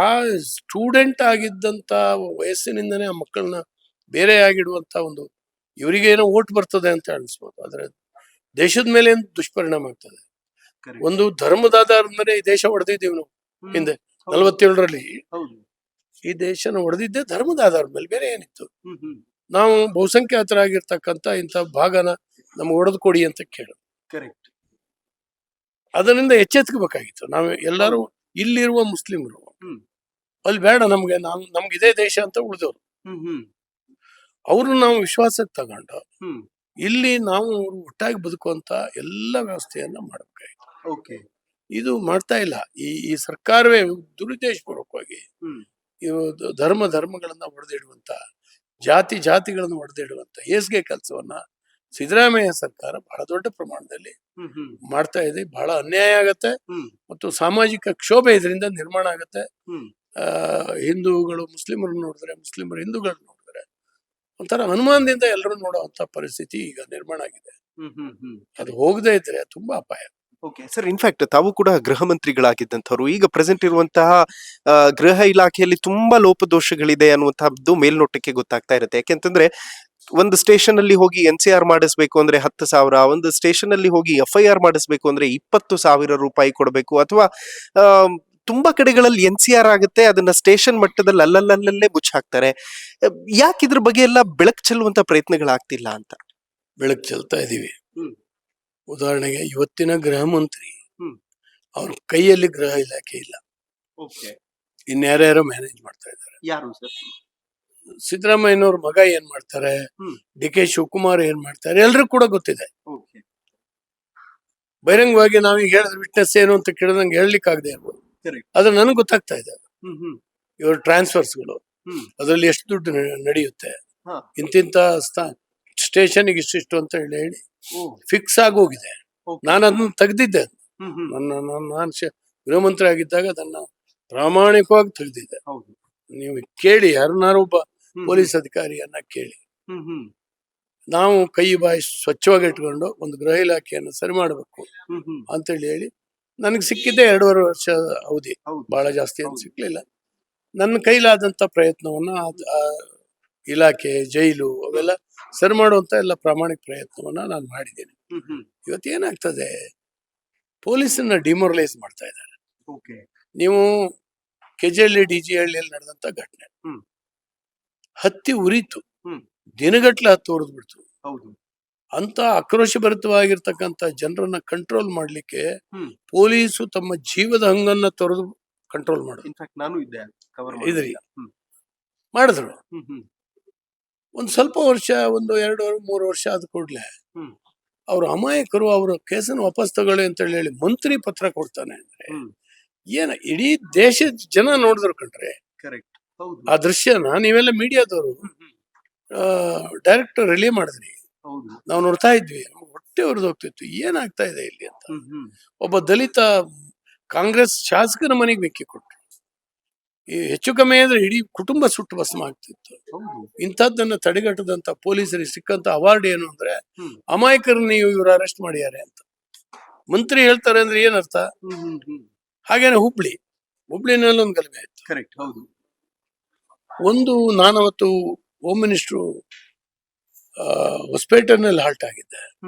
ಆ ಸ್ಟೂಡೆಂಟ್ ಆಗಿದ್ದಂತ ವಯಸ್ಸಿನಿಂದನೇ ಆ ಮಕ್ಕಳನ್ನ ಬೇರೆ ಆಗಿಡುವಂತ ಒಂದು, ಇವರಿಗೇನೋ ಓಟ್ ಬರ್ತದೆ ಅಂತ ಅನಿಸ್ಬೋದು, ಆದ್ರೆ ದೇಶದ ಮೇಲೆ ಏನ್ ದುಷ್ಪರಿಣಾಮ ಆಗ್ತದೆ. Correct. ಒಂದು ಧರ್ಮದ ಆಧಾರದ ಮೇಲೆ ಈ ದೇಶ ಹೊಡೆದಿದ್ದೀವಿ ನಾವು. ಹಿಂದೆ 47ರಲ್ಲಿ ಹೌದು. ಈ ದೇಶನ ಹೊಡೆದಿದ್ದೆ ಧರ್ಮದ ಆಧಾರದ ಮೇಲೆ, ಬೇರೆ ಏನಿತ್ತು? ಹ್ಮ್ ನಾವು ಬಹುಸಂಖ್ಯಾತರಾಗಿರ್ತಕ್ಕಂಥ ಇಂಥ ಭಾಗನ ನಮ್ಗೆ ಹೊಡೆದು ಕೊಡಿ ಅಂತ ಕೇಳು. ಕರೆಕ್ಟ್. ಅದರಿಂದ ಎಚ್ಚೆತ್ಕೋಬೇಕಾಗಿತ್ತು ನಾವು ಎಲ್ಲರೂ. ಇಲ್ಲಿರುವ ಮುಸ್ಲಿಮರು ಹ್ಮ್. ಅಲ್ಲಿ ಬೇಡ ನಮ್ಗೆ, ನಮ್ಗೆ ಇದೇ ದೇಶ ಅಂತ ಉಳಿದವರು. ಹ್ಮ್ ಅವ್ರನ್ನ ನಾವು ವಿಶ್ವಾಸಕ್ಕೆ ತಗೊಂಡು ಹ್ಮ್ ಇಲ್ಲಿ ನಾವು ಒಟ್ಟಾಗಿ ಬದುಕುವಂತ ಎಲ್ಲ ವ್ಯವಸ್ಥೆಯನ್ನ ಮಾಡಬೇಕಾಗಿತ್ತು. ಓಕೆ. ಇದು ಮಾಡ್ತಾ ಇಲ್ಲ ಈ ಸರ್ಕಾರವೇ. ದುರುದ್ದೇಶಪೂರ್ವಕವಾಗಿ ಹ್ಮ್. ಇವು ಧರ್ಮಗಳನ್ನ ಹೊಡೆದಿಡುವಂತ, ಜಾತಿಗಳನ್ನು ಹೊಡೆದಿಡುವಂತ ಹೇಸಿಗೆ ಕೆಲಸವನ್ನ ಸಿದ್ದರಾಮಯ್ಯ ಸರ್ಕಾರ ಬಹಳ ದೊಡ್ಡ ಪ್ರಮಾಣದಲ್ಲಿ ಮಾಡ್ತಾ ಇದೆ. ಬಹಳ ಅನ್ಯಾಯ ಆಗತ್ತೆ ಮತ್ತು ಸಾಮಾಜಿಕ ಕ್ಷೋಭೆ ಇದರಿಂದ ನಿರ್ಮಾಣ ಆಗತ್ತೆ. ಹಿಂದೂಗಳು ಮುಸ್ಲಿಮರನ್ನು ನೋಡಿದ್ರೆ, ಮುಸ್ಲಿಮರು ಹಿಂದೂಗಳನ್ನ ನೋಡಿದ್ರೆ ಒಂಥರ ಅನುಮಾನದಿಂದ ಎಲ್ಲರೂ ನೋಡುವಂತ ಪರಿಸ್ಥಿತಿ ಈಗ ನಿರ್ಮಾಣ ಆಗಿದೆ. ಅದು ಹೋಗದೇ ಇದ್ರೆ ತುಂಬಾ ಅಪಾಯ. ಓಕೆ ಸರ್, ಇನ್ಫ್ಯಾಕ್ಟ್ ತಾವು ಕೂಡ ಗೃಹ ಮಂತ್ರಿಗಳಾಗಿದ್ದಂಥವ್ರು. ಈಗ ಪ್ರೆಸೆಂಟ್ ಇರುವಂತಹ ಗೃಹ ಇಲಾಖೆಯಲ್ಲಿ ತುಂಬಾ ಲೋಪದೋಷಗಳಿದೆ ಅನ್ನುವಂತಹದ್ದು ಮೇಲ್ನೋಟಕ್ಕೆ ಗೊತ್ತಾಗ್ತಾ ಇರುತ್ತೆ. ಯಾಕೆಂತಂದ್ರೆ ಒಂದು ಸ್ಟೇಷನ್ ಅಲ್ಲಿ ಹೋಗಿ NCR ಮಾಡಿಸ್ಬೇಕು ಅಂದ್ರೆ 10,000, ಒಂದು ಸ್ಟೇಷನ್ ಅಲ್ಲಿ ಹೋಗಿ FIR ಮಾಡಿಸ್ಬೇಕು ಅಂದ್ರೆ 20,000 ರೂಪಾಯಿ ಕೊಡಬೇಕು, ಅಥವಾ ತುಂಬಾ ಕಡೆಗಳಲ್ಲಿ NCR ಆಗುತ್ತೆ, ಅದನ್ನ ಸ್ಟೇಷನ್ ಮಟ್ಟದಲ್ಲಿ ಅಲ್ಲಲ್ಲೇ ಮುಚ್ಚಾಕ್ತಾರೆ. ಯಾಕೆ ಇದ್ರ ಬಗ್ಗೆ ಎಲ್ಲ ಬೆಳಕು ಚೆಲ್ಲುವಂತ ಪ್ರಯತ್ನಗಳಾಗ್ತಿಲ್ಲ ಅಂತ? ಬೆಳಕು ಚೆಲ್ತಾ ಇದೀವಿ. ಉದಾಹರಣೆಗೆ ಇವತ್ತಿನ ಗೃಹ ಮಂತ್ರಿ ಅವ್ರ ಕೈಯಲ್ಲಿ ಗೃಹ ಇಲಾಖೆ ಇಲ್ಲ, ಇನ್ಯಾರ್ಯಾರೋ ಮ್ಯಾನೇಜ್ ಮಾಡ್ತಾ ಇದ್ದಾರೆ. ಯಾರು ಸರ್? ಸಿದ್ದರಾಮಯ್ಯನವ್ರ ಮಗ ಏನ್ ಮಾಡ್ತಾರೆ, DK ಶಿವಕುಮಾರ್ ಏನ್ ಮಾಡ್ತಾರೆ, ಎಲ್ರಿಗೂ ಕೂಡ ಗೊತ್ತಿದೆ. ಬಹಿರಂಗವಾಗಿ ನಾವೀಗ ಹೇಳಿದ್ರೆ ವಿಟ್ನೆಸ್ ಏನು ಅಂತ ಕೇಳಿದಂಗೆ ಹೇಳಲಿಕ್ಕೆ ಆಗದೆ ಇರ್ಬೋದು, ಆದ್ರೆ ನನಗೆ ಗೊತ್ತಾಗ್ತಾ ಇದೆ. ಇವ್ರ ಟ್ರಾನ್ಸ್ಫರ್ಸ್ಗಳು, ಅದರಲ್ಲಿ ಎಷ್ಟು ದುಡ್ಡು ನಡೆಯುತ್ತೆ, ಇಂತಿಂತ ಸ್ಟೇಷನ್ಗೆ ಇಷ್ಟಿಷ್ಟು ಅಂತ ಹೇಳಿ ಫಿಕ್ಸ್ ಆಗೋಗಿದೆ. ನಾನು ಅದನ್ನ ತೆಗ್ದಿದ್ದೆ. ನಾನು ಗೃಹ ಮಂತ್ರಿ ಆಗಿದ್ದಾಗ ಅದನ್ನ ಪ್ರಾಮಾಣಿಕವಾಗಿ ತೆಗ್ದಿದ್ದೆ. ನೀವು ಕೇಳಿ, ಯಾರನ್ನಾರು ಒಬ್ಬ ಪೊಲೀಸ್ ಅಧಿಕಾರಿಯನ್ನ ಕೇಳಿ. ನಾವು ಕೈ ಬಾಯಿ ಸ್ವಚ್ಛವಾಗಿ ಇಟ್ಕೊಂಡು ಒಂದು ಗೃಹ ಇಲಾಖೆಯನ್ನು ಸರಿ ಮಾಡಬೇಕು ಅಂತೇಳಿ ಹೇಳಿ ನನಗೆ ಸಿಕ್ಕಿದ್ದೆ 2.5 ವರ್ಷ ಅವಧಿ, ಬಹಳ ಜಾಸ್ತಿ ಏನು ಸಿಕ್ಲಿಲ್ಲ. ನನ್ನ ಕೈಲಾದಂತ ಪ್ರಯತ್ನವನ್ನ ಇಲಾಖೆ, ಜೈಲು ಅವೆಲ್ಲ ಸರಿ ಮಾಡುವಂತ ಎಲ್ಲ ಪ್ರಾಮಾಣಿಕ ಪ್ರಯತ್ನವನ್ನ ನಾನು ಮಾಡಿದ್ದೇನೆ. ಇವತ್ತು ಏನಾಗ್ತದೆ, ಪೊಲೀಸನ್ನ ಡಿಮೊರಲೈಸ್ ಮಾಡ್ತಾ ಇದ್ದಾರೆ. ನೀವು ಕೆಜೆಹಳ್ಳಿ DG ಹಳ್ಳಿಯಲ್ಲಿ ನಡೆದಂತ ಘಟನೆ, ಹತ್ತಿ ಉರಿತು, ದಿನಗಟ್ಲೆ ಹತ್ತಿ ಉರಿದು ಬಿಡ್ತು. ಅಂತ ಆಕ್ರೋಶಭರಿತವಾಗಿರ್ತಕ್ಕಂಥ ಜನರನ್ನ ಕಂಟ್ರೋಲ್ ಮಾಡ್ಲಿಕ್ಕೆ ಪೊಲೀಸು ತಮ್ಮ ಜೀವದ ಹಂಗನ್ನ ತೊರೆದು ಕಂಟ್ರೋಲ್ ಇದ್ರಿ ಮಾಡಿದ್ರು. ಒಂದ್ ಸ್ವಲ್ಪ ವರ್ಷ, 1-2-3 ವರ್ಷ ಆದ ಕೂಡ್ಲೆ ಅವ್ರ ಅಮಾಯಕರು ಅವ್ರ ಕೇಸನ್ನು ವಾಪಸ್ ತಗೊಳ್ಳಿ ಅಂತ ಹೇಳಿ ಮಂತ್ರಿ ಪತ್ರ ಕೊಡ್ತಾನೆ ಅಂದ್ರೆ ಏನ ಇಡೀ ದೇಶದ ಜನ ನೋಡಿದ್ರು ಕಣ್ರೆ ಆ ದೃಶ್ಯನ. ನೀವೆಲ್ಲ ಮೀಡಿಯಾದವರು ಡೈರೆಕ್ಟ್ ರಿಲೇ ಮಾಡಿದ್ರಿ, ನಾವು ನೋಡ್ತಾ ಇದ್ವಿ, ಹೊಟ್ಟೆ ಹೊರದು ಹೋಗ್ತಿತ್ತು, ಏನಾಗ್ತಾ ಇದೆ ಇಲ್ಲಿ ಅಂತ. ಒಬ್ಬ ದಲಿತ ಕಾಂಗ್ರೆಸ್ ಶಾಸಕನ ಮನೆಗೆ ಬೆಂಕಿ ಕೊಟ್ರು. ಈ ಹೆಚ್ಚು ಕಮ್ಮಿ ಅಂದ್ರೆ ಇಡೀ ಕುಟುಂಬ ಸುಟ್ಟು ಭಸ್ಮ ಆಗ್ತಿತ್ತು. ಇಂಥದ್ದನ್ನ ತಡೆಗಟ್ಟದಂತ ಪೊಲೀಸರಿಗೆ ಸಿಕ್ಕಂತ ಅವಾರ್ಡ್ ಏನು ಅಂದ್ರೆ, ಅಮಾಯಕರನ್ನ ನೀವು ಇವ್ರು ಅರೆಸ್ಟ್ ಮಾಡಿದ್ದಾರೆ ಅಂತ ಮಂತ್ರಿ ಹೇಳ್ತಾರೆ ಅಂದ್ರೆ ಏನರ್ಥ? ಹಾಗೇನೆ ಹುಬ್ಳಿನಲ್ಲಿ ಒಂದು ಗಲಭೆ ಆಯ್ತು. ನಾನವತ್ತು ಹೋಮ್ ಮಿನಿಸ್ಟ್ರು ಹೊಸಪೇಟೆನಲ್ಲಿ ಹಾಲ್ಟ್ ಆಗಿದ್ದೆ.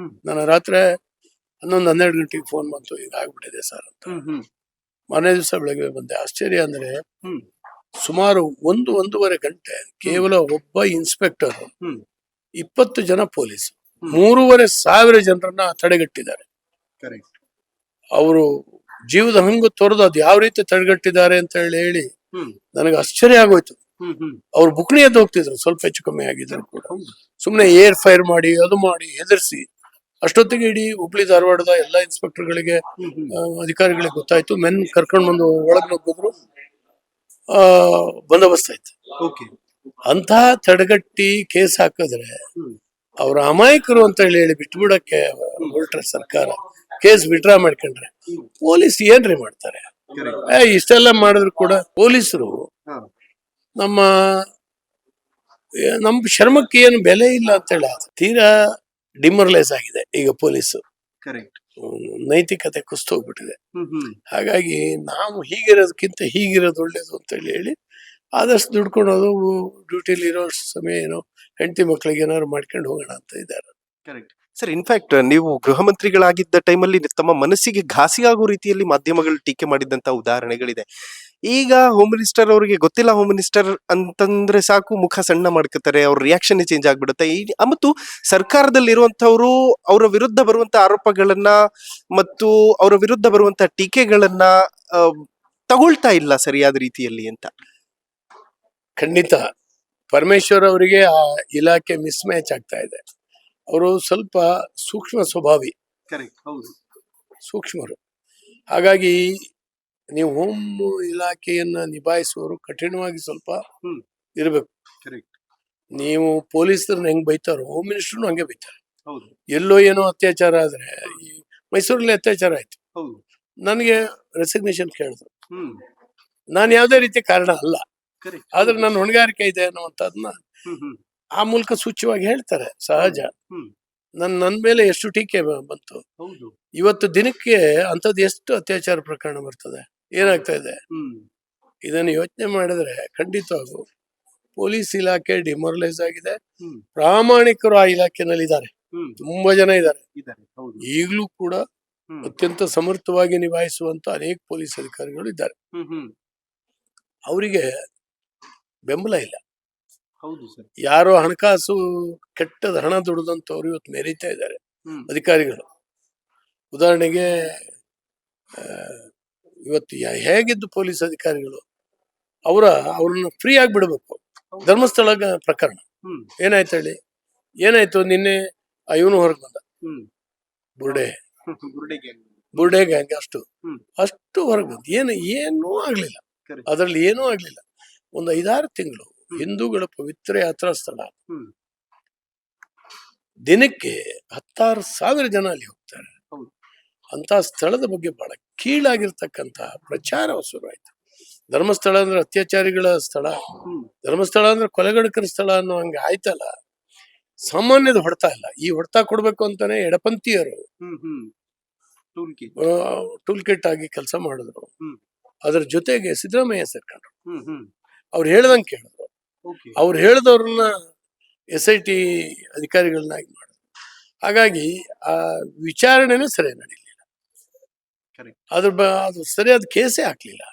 ನಾನು ರಾತ್ರಿ 11-12 ಗಂಟೆಗೆ ಫೋನ್ ಬಂತು, ಈಗ ಆಗ್ಬಿಟ್ಟಿದೆ ಸರ್ ಅಂತ. ಮನೆ ದಿವಸ ಬೆಳಗ್ಗೆ ಬಂದೆ. ಆಶ್ಚರ್ಯ ಅಂದ್ರೆ ಸುಮಾರು 1-1.5 ಗಂಟೆ ಕೇವಲ ಒಬ್ಬ ಇನ್ಸ್ಪೆಕ್ಟರ್, 20 ಜನ ಪೊಲೀಸ್, 3,500 ಜನರನ್ನ ತಡೆಗಟ್ಟಿದ್ದಾರೆ. ಅವರು ಜೀವದ ಹಂಗು ತೊರೆದು ಅದು ಯಾವ ರೀತಿ ತಡೆಗಟ್ಟಿದ್ದಾರೆ ಅಂತ ಹೇಳಿ ನನಗೆ ಆಶ್ಚರ್ಯ ಆಗೋಯ್ತು. ಅವ್ರು ಬುಕ್ಣಿ ಎದ್ದು ಹೋಗ್ತಿದ್ರು, ಸ್ವಲ್ಪ ಹೆಚ್ಚು ಕಮ್ಮಿ ಆಗಿದ್ರು ಕೂಡ. ಸುಮ್ನೆ ಏರ್ ಫೈರ್ ಮಾಡಿ, ಅದು ಮಾಡಿ, ಹೆದರ್ಸಿ. ಅಷ್ಟೊತ್ತಿಗೆ ಇಡೀ ಹುಬ್ಳಿ ಧಾರವಾಡದ ಎಲ್ಲಾ ಇನ್ಸ್ಪೆಕ್ಟರ್ಗಳಿಗೆ, ಅಧಿಕಾರಿಗಳಿಗೆ ಗೊತ್ತಾಯ್ತು. ಮೆನ್ ಕರ್ಕೊಂಡು ಬಂದು ಒಳಗ್ ನುಗ್ಗಿದ್ರು, ಬಂದೋಬಸ್ತ್ ಆಯ್ತು. ಅಂತ ತಡೆಗಟ್ಟಿ ಕೇಸ್ ಹಾಕಿದ್ರೆ ಅವ್ರ ಅಮಾಯಕರು ಅಂತ ಹೇಳಿ ಬಿಟ್ಬಿಡಕ್ಕೆ ಹೊರಟ್ರೆ ಸರ್ಕಾರ, ಕೇಸ್ ವಿಡ್ರಾ ಮಾಡ್ಕೊಂಡ್ರೆ ಪೊಲೀಸ್ ಏನ್ರಿ ಮಾಡ್ತಾರೆ? ಇಷ್ಟೆಲ್ಲ ಮಾಡಿದ್ರು ಕೂಡ ಪೊಲೀಸರು ನಮ್ಮ ಶ್ರಮಕ್ಕೆ ಏನು ಬೆಲೆ ಇಲ್ಲ ಅಂತ ಹೇಳಿ ತೀರಾ ಡಿಮೊರಲೈಸ್ ಆಗಿದೆ ಈಗ ಪೊಲೀಸು. ನೈತಿಕತೆ ಕುಸ್ತು ಹೋಗ್ಬಿಟ್ಟಿದೆ. ಹಾಗಾಗಿ ನಾವು ಹೀಗಿರೋದಕ್ಕಿಂತ ಹೀಗಿರೋದು ಒಳ್ಳೇದು ಅಂತ ಹೇಳಿ ಆದಷ್ಟು ದುಡ್ಕೊಳೋದು, ಡ್ಯೂಟಿಲಿ ಇರೋ ಸಮಯ ಏನೋ ಹೆಂಡತಿ ಮಕ್ಳಿಗೆ ಏನಾದ್ರು ಮಾಡ್ಕೊಂಡು ಹೋಗೋಣ ಅಂತ ಇದ್ದಾರೆ. ಸರ್, ಇನ್ಫ್ಯಾಕ್ಟ್ ನೀವು ಗೃಹ ಮಂತ್ರಿಗಳಾಗಿದ್ದ ಟೈಮಲ್ಲಿ ತಮ್ಮ ಮನಸ್ಸಿಗೆ ಘಾಸಿಯಾಗುವ ರೀತಿಯಲ್ಲಿ ಮಾಧ್ಯಮಗಳು ಟೀಕೆ ಮಾಡಿದಂತ ಉದಾಹರಣೆಗಳಿದೆ. ಈಗ ಹೋಮ್ ಮಿನಿಸ್ಟರ್ ಅವರಿಗೆ ಗೊತ್ತಿಲ್ಲ, ಹೋಮ್ ಮಿನಿಸ್ಟರ್ ಅಂತಂದ್ರೆ ಸಾಕು ಮುಖ ಸಣ್ಣ ಮಾಡ್ಕೋತಾರೆ, ಅವ್ರ ರಿಯಾಕ್ಷನ್ ಚೇಂಜ್ ಆಗ್ಬಿಡುತ್ತೆ. ಮತ್ತು ಸರ್ಕಾರದಲ್ಲಿರುವಂತವ್ರು ಅವರ ವಿರುದ್ಧ ಬರುವಂತ ಆರೋಪಗಳನ್ನ ಮತ್ತು ಅವರ ವಿರುದ್ಧ ಬರುವಂತ ಟೀಕೆಗಳನ್ನ ತಗೊಳ್ತಾ ಇಲ್ಲ ಸರಿಯಾದ ರೀತಿಯಲ್ಲಿ ಅಂತ. ಖಂಡಿತ ಪರಮೇಶ್ವರ್ ಅವರಿಗೆ ಆ ಇಲಾಖೆ ಮಿಸ್ ಮ್ಯಾಚ್ ಆಗ್ತಾ ಇದೆ. ಅವರು ಸ್ವಲ್ಪ ಸೂಕ್ಷ್ಮ ಸ್ವಭಾವಿ, ಸೂಕ್ಷ್ಮರು. ಹಾಗಾಗಿ ನೀವು ಹೋಮ್ ಇಲಾಖೆಯನ್ನ ನಿಭಾಯಿಸುವವರು ಕಠಿಣವಾಗಿ ಸ್ವಲ್ಪ ಇರ್ಬೇಕು. ನೀವು ಪೊಲೀಸರನ್ನ ಹೆಂಗ್ ಬೈತಾರೋ ಹೋಮ್ ಮಿನಿಸ್ಟರ್ನು ಹಂಗೆ ಬೈತಾರೆ. ಎಲ್ಲೋ ಏನೋ ಅತ್ಯಾಚಾರ ಆದ್ರೆ, ಈ ಮೈಸೂರಲ್ಲಿ ಅತ್ಯಾಚಾರ ಆಯ್ತು, ನನಗೆ ರೆಸಿಗ್ನೇಷನ್ ಕೇಳಿದ್ರು. ನಾನು ಯಾವ್ದೇ ರೀತಿ ಕಾರಣ ಅಲ್ಲ, ಆದ್ರೆ ನನ್ನ ಹೊಣೆಗಾರಿಕೆ ಇದೆ ಅನ್ನುವಂಥದ್ದನ್ನ ಆ ಮೂಲಕ ಸೂಚ್ಯವಾಗಿ ಹೇಳ್ತಾರೆ. ಸಹಜ. ನನ್ನ ಮೇಲೆ ಎಷ್ಟು ಟೀಕೆ ಬಂತು. ಇವತ್ತು ದಿನಕ್ಕೆ ಅಂಥದ್ದು ಎಷ್ಟು ಅತ್ಯಾಚಾರ ಪ್ರಕರಣ ಬರ್ತದೆ, ಏನಾಗ್ತಾ ಇದೆ? ಇದನ್ನು ಯೋಚನೆ ಮಾಡಿದ್ರೆ ಖಂಡಿತವಾಗೂ ಪೊಲೀಸ್ ಇಲಾಖೆ ಡಿಮೊರಲೈಸ್ ಆಗಿದೆ. ಪ್ರಾಮಾಣಿಕರು ಆ ಇಲಾಖೆನಲ್ಲಿ ಇದ್ದಾರೆ, ತುಂಬಾ ಜನ ಇದ್ದಾರೆ. ಈಗಲೂ ಕೂಡ ಅತ್ಯಂತ ಸಮರ್ಥವಾಗಿ ನಿಭಾಯಿಸುವಂತ ಅನೇಕ ಪೊಲೀಸ್ ಅಧಿಕಾರಿಗಳು ಇದ್ದಾರೆ. ಅವರಿಗೆ ಬೆಂಬಲ ಇಲ್ಲ. ಯಾರೋ ಹಣಕಾಸು ಕೆಟ್ಟದ ಹಣ ದುಡಿದಂತವ್ರು ಇವತ್ತು ಮೆರೀತಾ ಇದ್ದಾರೆ ಅಧಿಕಾರಿಗಳು. ಉದಾಹರಣೆಗೆ ಇವತ್ತು ಹೇಗಿದ್ದು ಪೊಲೀಸ್ ಅಧಿಕಾರಿಗಳು ಅವ್ರನ್ನ ಫ್ರೀ ಆಗಿ ಬಿಡಬೇಕು. ಧರ್ಮಸ್ಥಳ ಪ್ರಕರಣ ಏನಾಯ್ತು ಹೇಳಿ? ಏನಾಯ್ತು ನಿನ್ನೆ? ಇವನು ಹೊರಗೆ ಬಂದ, ಬುರ್ಡೆ ಗ್ಯಾಂಗ್ ಅಷ್ಟು ಹೊರಗೆ ಬಂದ. ಏನೂ ಆಗ್ಲಿಲ್ಲ, ಅದ್ರಲ್ಲಿ ಏನೂ ಆಗ್ಲಿಲ್ಲ. ಒಂದು 5-6 ತಿಂಗಳು ಹಿಂದೂಗಳ ಪವಿತ್ರ ಯಾತ್ರಾ ಸ್ಥಳ, ದಿನಕ್ಕೆ 16,000 ಜನ ಅಲ್ಲಿ ಹೋಗ್ತಾರೆ. ಅಂತ ಸ್ಥಳದ ಬಗ್ಗೆ ಬಹಳ ಕೀಳಾಗಿರ್ತಕ್ಕಂಥ ಪ್ರಚಾರ ಶುರುವಾಯ್ತು. ಧರ್ಮಸ್ಥಳ ಅಂದ್ರೆ ಅತ್ಯಾಚಾರಿಗಳ ಸ್ಥಳ, ಧರ್ಮಸ್ಥಳ ಅಂದ್ರೆ ಕೊಲೆಗಡಕರ ಸ್ಥಳ ಅನ್ನೋ ಹಂಗೆ ಆಯ್ತಲ್ಲ. ಸಾಮಾನ್ಯದ ಹೊಡ್ತಾ ಇಲ್ಲ. ಈ ಹೊಡ್ತಾ ಕೊಡ್ಬೇಕು ಅಂತಾನೆ ಎಡಪಂಥೀಯರು ಟೂಲ್ ಕಿಟ್ ಆಗಿ ಕೆಲಸ ಮಾಡಿದ್ರು. ಅದ್ರ ಜೊತೆಗೆ ಸಿದ್ದರಾಮಯ್ಯ ಸೇರ್ಕೊಂಡ್ರು. ಅವ್ರು ಹೇಳ್ದಂಗೆ ಕೇಳಿದ್ರು. ಅವ್ರು ಹೇಳ್ದವ್ರನ್ನ SIT ಅಧಿಕಾರಿಗಳನ್ನಾಗಿ ಮಾಡಿದ್ರು. ಹಾಗಾಗಿ ಆ ವಿಚಾರಣೆನೂ ಸರಿ ನಡೀಲಿಲ್ಲ. ಅದು ಸರಿಯಾದ ಕೇಸೇ ಹಾಕ್ಲಿಲ್ಲ.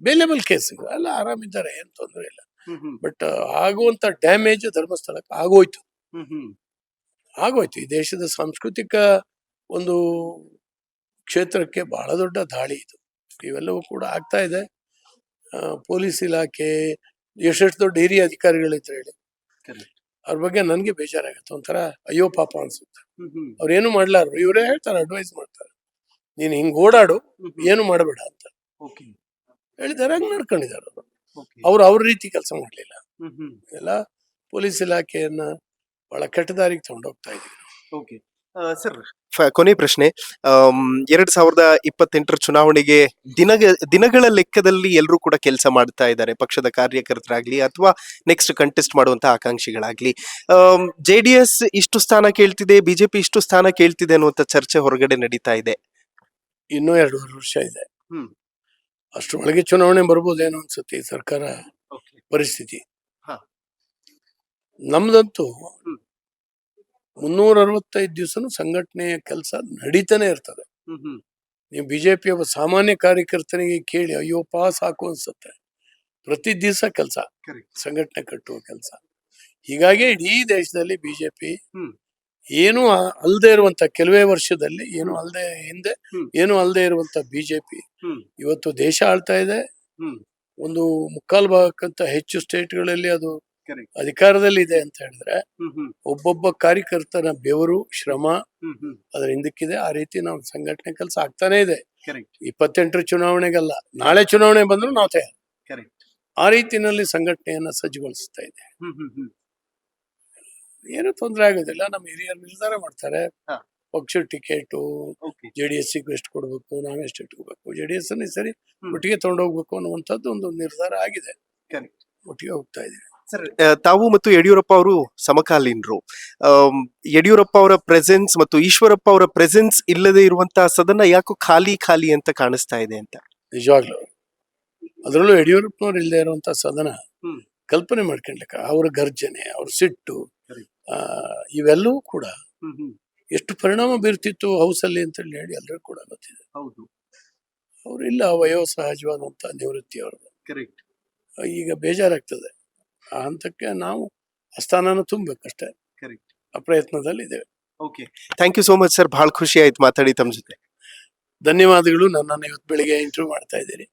ಬೇಲೆಬಲ್ ಕೇಸ್ಗಳು ಎಲ್ಲ ಆರಾಮಿದ್ದಾರೆ, ಏನ್ ತೊಂದರೆ ಇಲ್ಲ. ಬಟ್ ಆಗುವಂತ ಡ್ಯಾಮೇಜ್ ಧರ್ಮಸ್ಥಳಕ್ಕೆ ಆಗೋಯ್ತು. ಈ ದೇಶದ ಸಾಂಸ್ಕೃತಿಕ ಒಂದು ಕ್ಷೇತ್ರಕ್ಕೆ ಬಹಳ ದೊಡ್ಡ ದಾಳಿ ಇದು. ಇವೆಲ್ಲವೂ ಕೂಡ ಆಗ್ತಾ ಇದೆ. ಪೊಲೀಸ್ ಇಲಾಖೆ ಎಷ್ಟೆಷ್ಟು ದೊಡ್ಡ ಹಿರಿಯ ಅಧಿಕಾರಿಗಳಿದ್ರೆ ಹೇಳಿ, ಅವ್ರ ಬಗ್ಗೆ ನನ್ಗೆ ಬೇಜಾರಾಗತ್ತೆ. ಒಂಥರ ಅಯ್ಯೋ ಪಾಪ ಅನ್ಸುತ್ತೆ. ಅವ್ರೇನು ಮಾಡ್ಲಾರು, ಇವರೇ ಹೇಳ್ತಾರೆ, ಅಡ್ವೈಸ್ ಮಾಡ್ತಾರೆ, ನೀನ್ ಹಿಂಗ್ ಓಡಾಡು, ಏನು ಮಾಡಬೇಡ ಅಂತ ಹೇಳಿದಾರೆ. ಹಂಗ್ ನಡ್ಕೊಂಡಿದ್ದಾರೆ ಅವ್ರ ರೀತಿ ಕೆಲಸ ಮಾಡ್ಲಿಲ್ಲ. ಎಲ್ಲ ಪೊಲೀಸ್ ಇಲಾಖೆಯನ್ನ ಬಹಳ ಕೆಟ್ಟ ದಾರಿಗೆ ತಗೊಂಡೋಗ್ತಾ ಇದೀವಿ. ಸರ್, ಕೊನೆ ಪ್ರಶ್ನೆ. 2028 ಚುನಾವಣೆಗೆ ದಿನಗಳ ಲೆಕ್ಕದಲ್ಲಿ ಎಲ್ಲರೂ ಕೂಡ ಕೆಲಸ ಮಾಡ್ತಾ ಇದ್ದಾರೆ, ಪಕ್ಷದ ಕಾರ್ಯಕರ್ತರಾಗ್ಲಿ ಅಥವಾ ನೆಕ್ಸ್ಟ್ ಕಂಟೆಸ್ಟ್ ಮಾಡುವಂತಹ ಆಕಾಂಕ್ಷಿಗಳಾಗ್ಲಿ. JDS ಇಷ್ಟು ಸ್ಥಾನ ಕೇಳ್ತಿದೆ, ಬಿಜೆಪಿ ಇಷ್ಟು ಸ್ಥಾನ ಕೇಳ್ತಿದೆ ಅನ್ನುವಂತ ಚರ್ಚೆ ಹೊರಗಡೆ ನಡೀತಾ ಇದೆ. ಇನ್ನೂ 2.5 ವರ್ಷ ಇದೆ. ಅಷ್ಟರೊಳಗೆ ಚುನಾವಣೆ ಬರ್ಬೋದೇನೋ ಅನ್ಸುತ್ತೆ ಈ ಸರ್ಕಾರ ಪರಿಸ್ಥಿತಿ. ನಮ್ದಂತೂ 365 ದಿವಸನೂ ಸಂಘಟನೆಯ ಕೆಲಸ ನಡೀತಾನೆ ಇರ್ತದೆ. ನೀವು ಬಿಜೆಪಿ ಒಬ್ಬ ಸಾಮಾನ್ಯ ಕಾರ್ಯಕರ್ತನಿಗೆ ಕೇಳಿ ಅಯ್ಯೋಪ ಸಾಕು ಅನ್ಸುತ್ತೆ. ಪ್ರತಿ ದಿವಸ ಕೆಲಸ, ಸಂಘಟನೆ ಕಟ್ಟುವ ಕೆಲಸ. ಹೀಗಾಗಿ ಇಡೀ ದೇಶದಲ್ಲಿ ಬಿಜೆಪಿ ಏನು ಅಲ್ಲದೆ ಇರುವಂತ, ಕೆಲವೇ ವರ್ಷದಲ್ಲಿ ಏನು ಅಲ್ಲದೆ, ಹಿಂದೆ ಏನು ಅಲ್ಲದೆ ಇರುವಂತ ಬಿಜೆಪಿ ಇವತ್ತು ದೇಶ ಆಳ್ತಾ ಇದೆ. ಒಂದು 3/4 ಭಾಗಕ್ಕಿಂತ ಹೆಚ್ಚು ಸ್ಟೇಟ್ಗಳಲ್ಲಿ ಅದು ಅಧಿಕಾರದಲ್ಲಿ ಇದೆ ಅಂತ ಹೇಳಿದ್ರೆ ಒಬ್ಬೊಬ್ಬ ಕಾರ್ಯಕರ್ತನ ಬೆವರು, ಶ್ರಮ ಅದ್ರ ಹಿಂದಕ್ಕಿದೆ. ಆ ರೀತಿ ನಾವು ಸಂಘಟನೆ ಕೆಲಸ ಆಗ್ತಾನೆ ಇದೆ. 28 ಚುನಾವಣೆಗಲ್ಲ, ನಾಳೆ ಚುನಾವಣೆ ಬಂದ್ರು ನಾವು ತಯಾರು. ಆ ರೀತಿನಲ್ಲಿ ಸಂಘಟನೆಯನ್ನ ಸಜ್ಜುಗೊಳಿಸ್ತಾ ಇದೆ. ಏನು ತೊಂದರೆ ಆಗೋದಿಲ್ಲ. ನಮ್ಮ ಹಿರಿಯರು ನಿರ್ಧಾರ ಮಾಡ್ತಾರೆ. ಪಕ್ಷ ಟಿಕೆಟು JDS ಎಷ್ಟು ಕೊಡ್ಬೇಕು, ನಾವೆಷ್ಟು ಇಟ್ಕೋಬೇಕು, JDS ಈ ಸರಿ ಒಟ್ಟಿಗೆ ತಗೊಂಡೋಗ್ಬೇಕು ಅನ್ನುವಂಥದ್ದು ಒಂದು ನಿರ್ಧಾರ ಆಗಿದೆ. ಒಟ್ಟಿಗೆ ಹೋಗ್ತಾ ಇದೀವಿ. ಸರ್, ತಾವು ಮತ್ತು ಯಡಿಯೂರಪ್ಪ ಅವರು ಸಮಕಾಲೀನರು. ಯಡಿಯೂರಪ್ಪ ಅವರ ಪ್ರೆಸೆನ್ಸ್ ಮತ್ತು ಈಶ್ವರಪ್ಪ ಅವರ ಪ್ರೆಸೆನ್ಸ್ ಇಲ್ಲದೆ ಇರುವಂತಹ ಸದನ ಯಾಕೋ ಖಾಲಿ ಖಾಲಿ ಅಂತ ಕಾಣಿಸ್ತಾ ಇದೆ ಅಂತ. ನಿಜವಾಗ್ಲು ಅದರಲ್ಲೂ ಯಡಿಯೂರಪ್ಪನವ್ರು ಇಲ್ಲದೆ ಇರುವಂತ ಸದನ ಕಲ್ಪನೆ ಮಾಡ್ಕೊಂಡ್ಲಿಕ್ಕ. ಅವ್ರ ಗರ್ಜನೆ, ಅವ್ರ ಸಿಟ್ಟು, ಇವೆಲ್ಲವೂ ಕೂಡ ಎಷ್ಟು ಪರಿಣಾಮ ಬೀರ್ತಿತ್ತು ಹೌಸ್ ಅಲ್ಲಿ ಅಂತ ಹೇಳಿ ಎಲ್ಲರಿಗೂ ಕೂಡ ಗೊತ್ತಿದೆ. ಅವ್ರು ಇಲ್ಲ, ವಯೋಸಹಜವಾದಂತ ನಿವೃತ್ತಿ ಅವ್ರದ್ದು. ಈಗ ಬೇಜಾರಾಗ್ತದೆ. ಆ ಹಂತಕ್ಕೆ ನಾವು ಆ ಸ್ಥಾನನ ತುಂಬಬೇಕಷ್ಟೇ. ಆ ಪ್ರಯತ್ನದಲ್ಲಿ ಇದ್ದೇವೆ. Thank you so much sir, ಬಹಳ ಖುಷಿ ಆಯ್ತು ಮಾತಾಡಿ ತಮ್ಮ ಜೊತೆ. ಧನ್ಯವಾದಗಳು. ನನ್ನನ್ನು ಇವತ್ತು ಬೆಳಿಗ್ಗೆ ಇಂಟರ್ವ್ಯೂ ಮಾಡ್ತಾ ಇದ್ದೀರಿ.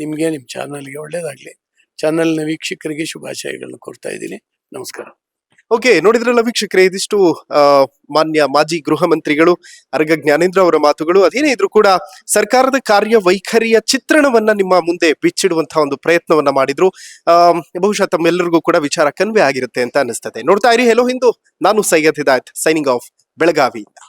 ನಿಮ್ಗೆ, ನಿಮ್ ಚಾನಲ್ಗೆ ಒಳ್ಳೇದಾಗ್ಲಿ. ಚಾನಲ್ನ ವೀಕ್ಷಕರಿಗೆ ಶುಭಾಶಯಗಳನ್ನು ಕೋರ್ತಾ ಇದ್ದೀನಿ. ನಮಸ್ಕಾರ. ನೋಡಿದ್ರಲ್ಲ ವೀಕ್ಷಕರೇ, ಇದಿಷ್ಟು ಮಾನ್ಯ ಮಾಜಿ ಗೃಹ ಮಂತ್ರಿಗಳು ಅರಗ ಜ್ಞಾನೇಂದ್ರ ಅವರ ಮಾತುಗಳು. ಅದೇನೇ ಇದ್ರು ಕೂಡ ಸರ್ಕಾರದ ಕಾರ್ಯವೈಖರಿಯ ಚಿತ್ರಣವನ್ನ ನಿಮ್ಮ ಮುಂದೆ ಬಿಚ್ಚಿಡುವಂತಹ ಒಂದು ಪ್ರಯತ್ನವನ್ನ ಮಾಡಿದ್ರು. ಬಹುಶಃ ತಮ್ಮೆಲ್ಲರಿಗೂ ಕೂಡ ವಿಚಾರ ಕನ್ವೆ ಆಗಿರುತ್ತೆ ಅಂತ ಅನಿಸ್ತದೆ. ನೋಡ್ತಾ ಇರಿ ಹೆಲೋ ಹಿಂದೂ. ನಾನು ಸೈಯದ್ ಹಿದಾಯತ್, ಸೈನಿಂಗ್ ಆಫ್, ಬೆಳಗಾವಿಯಿಂದ.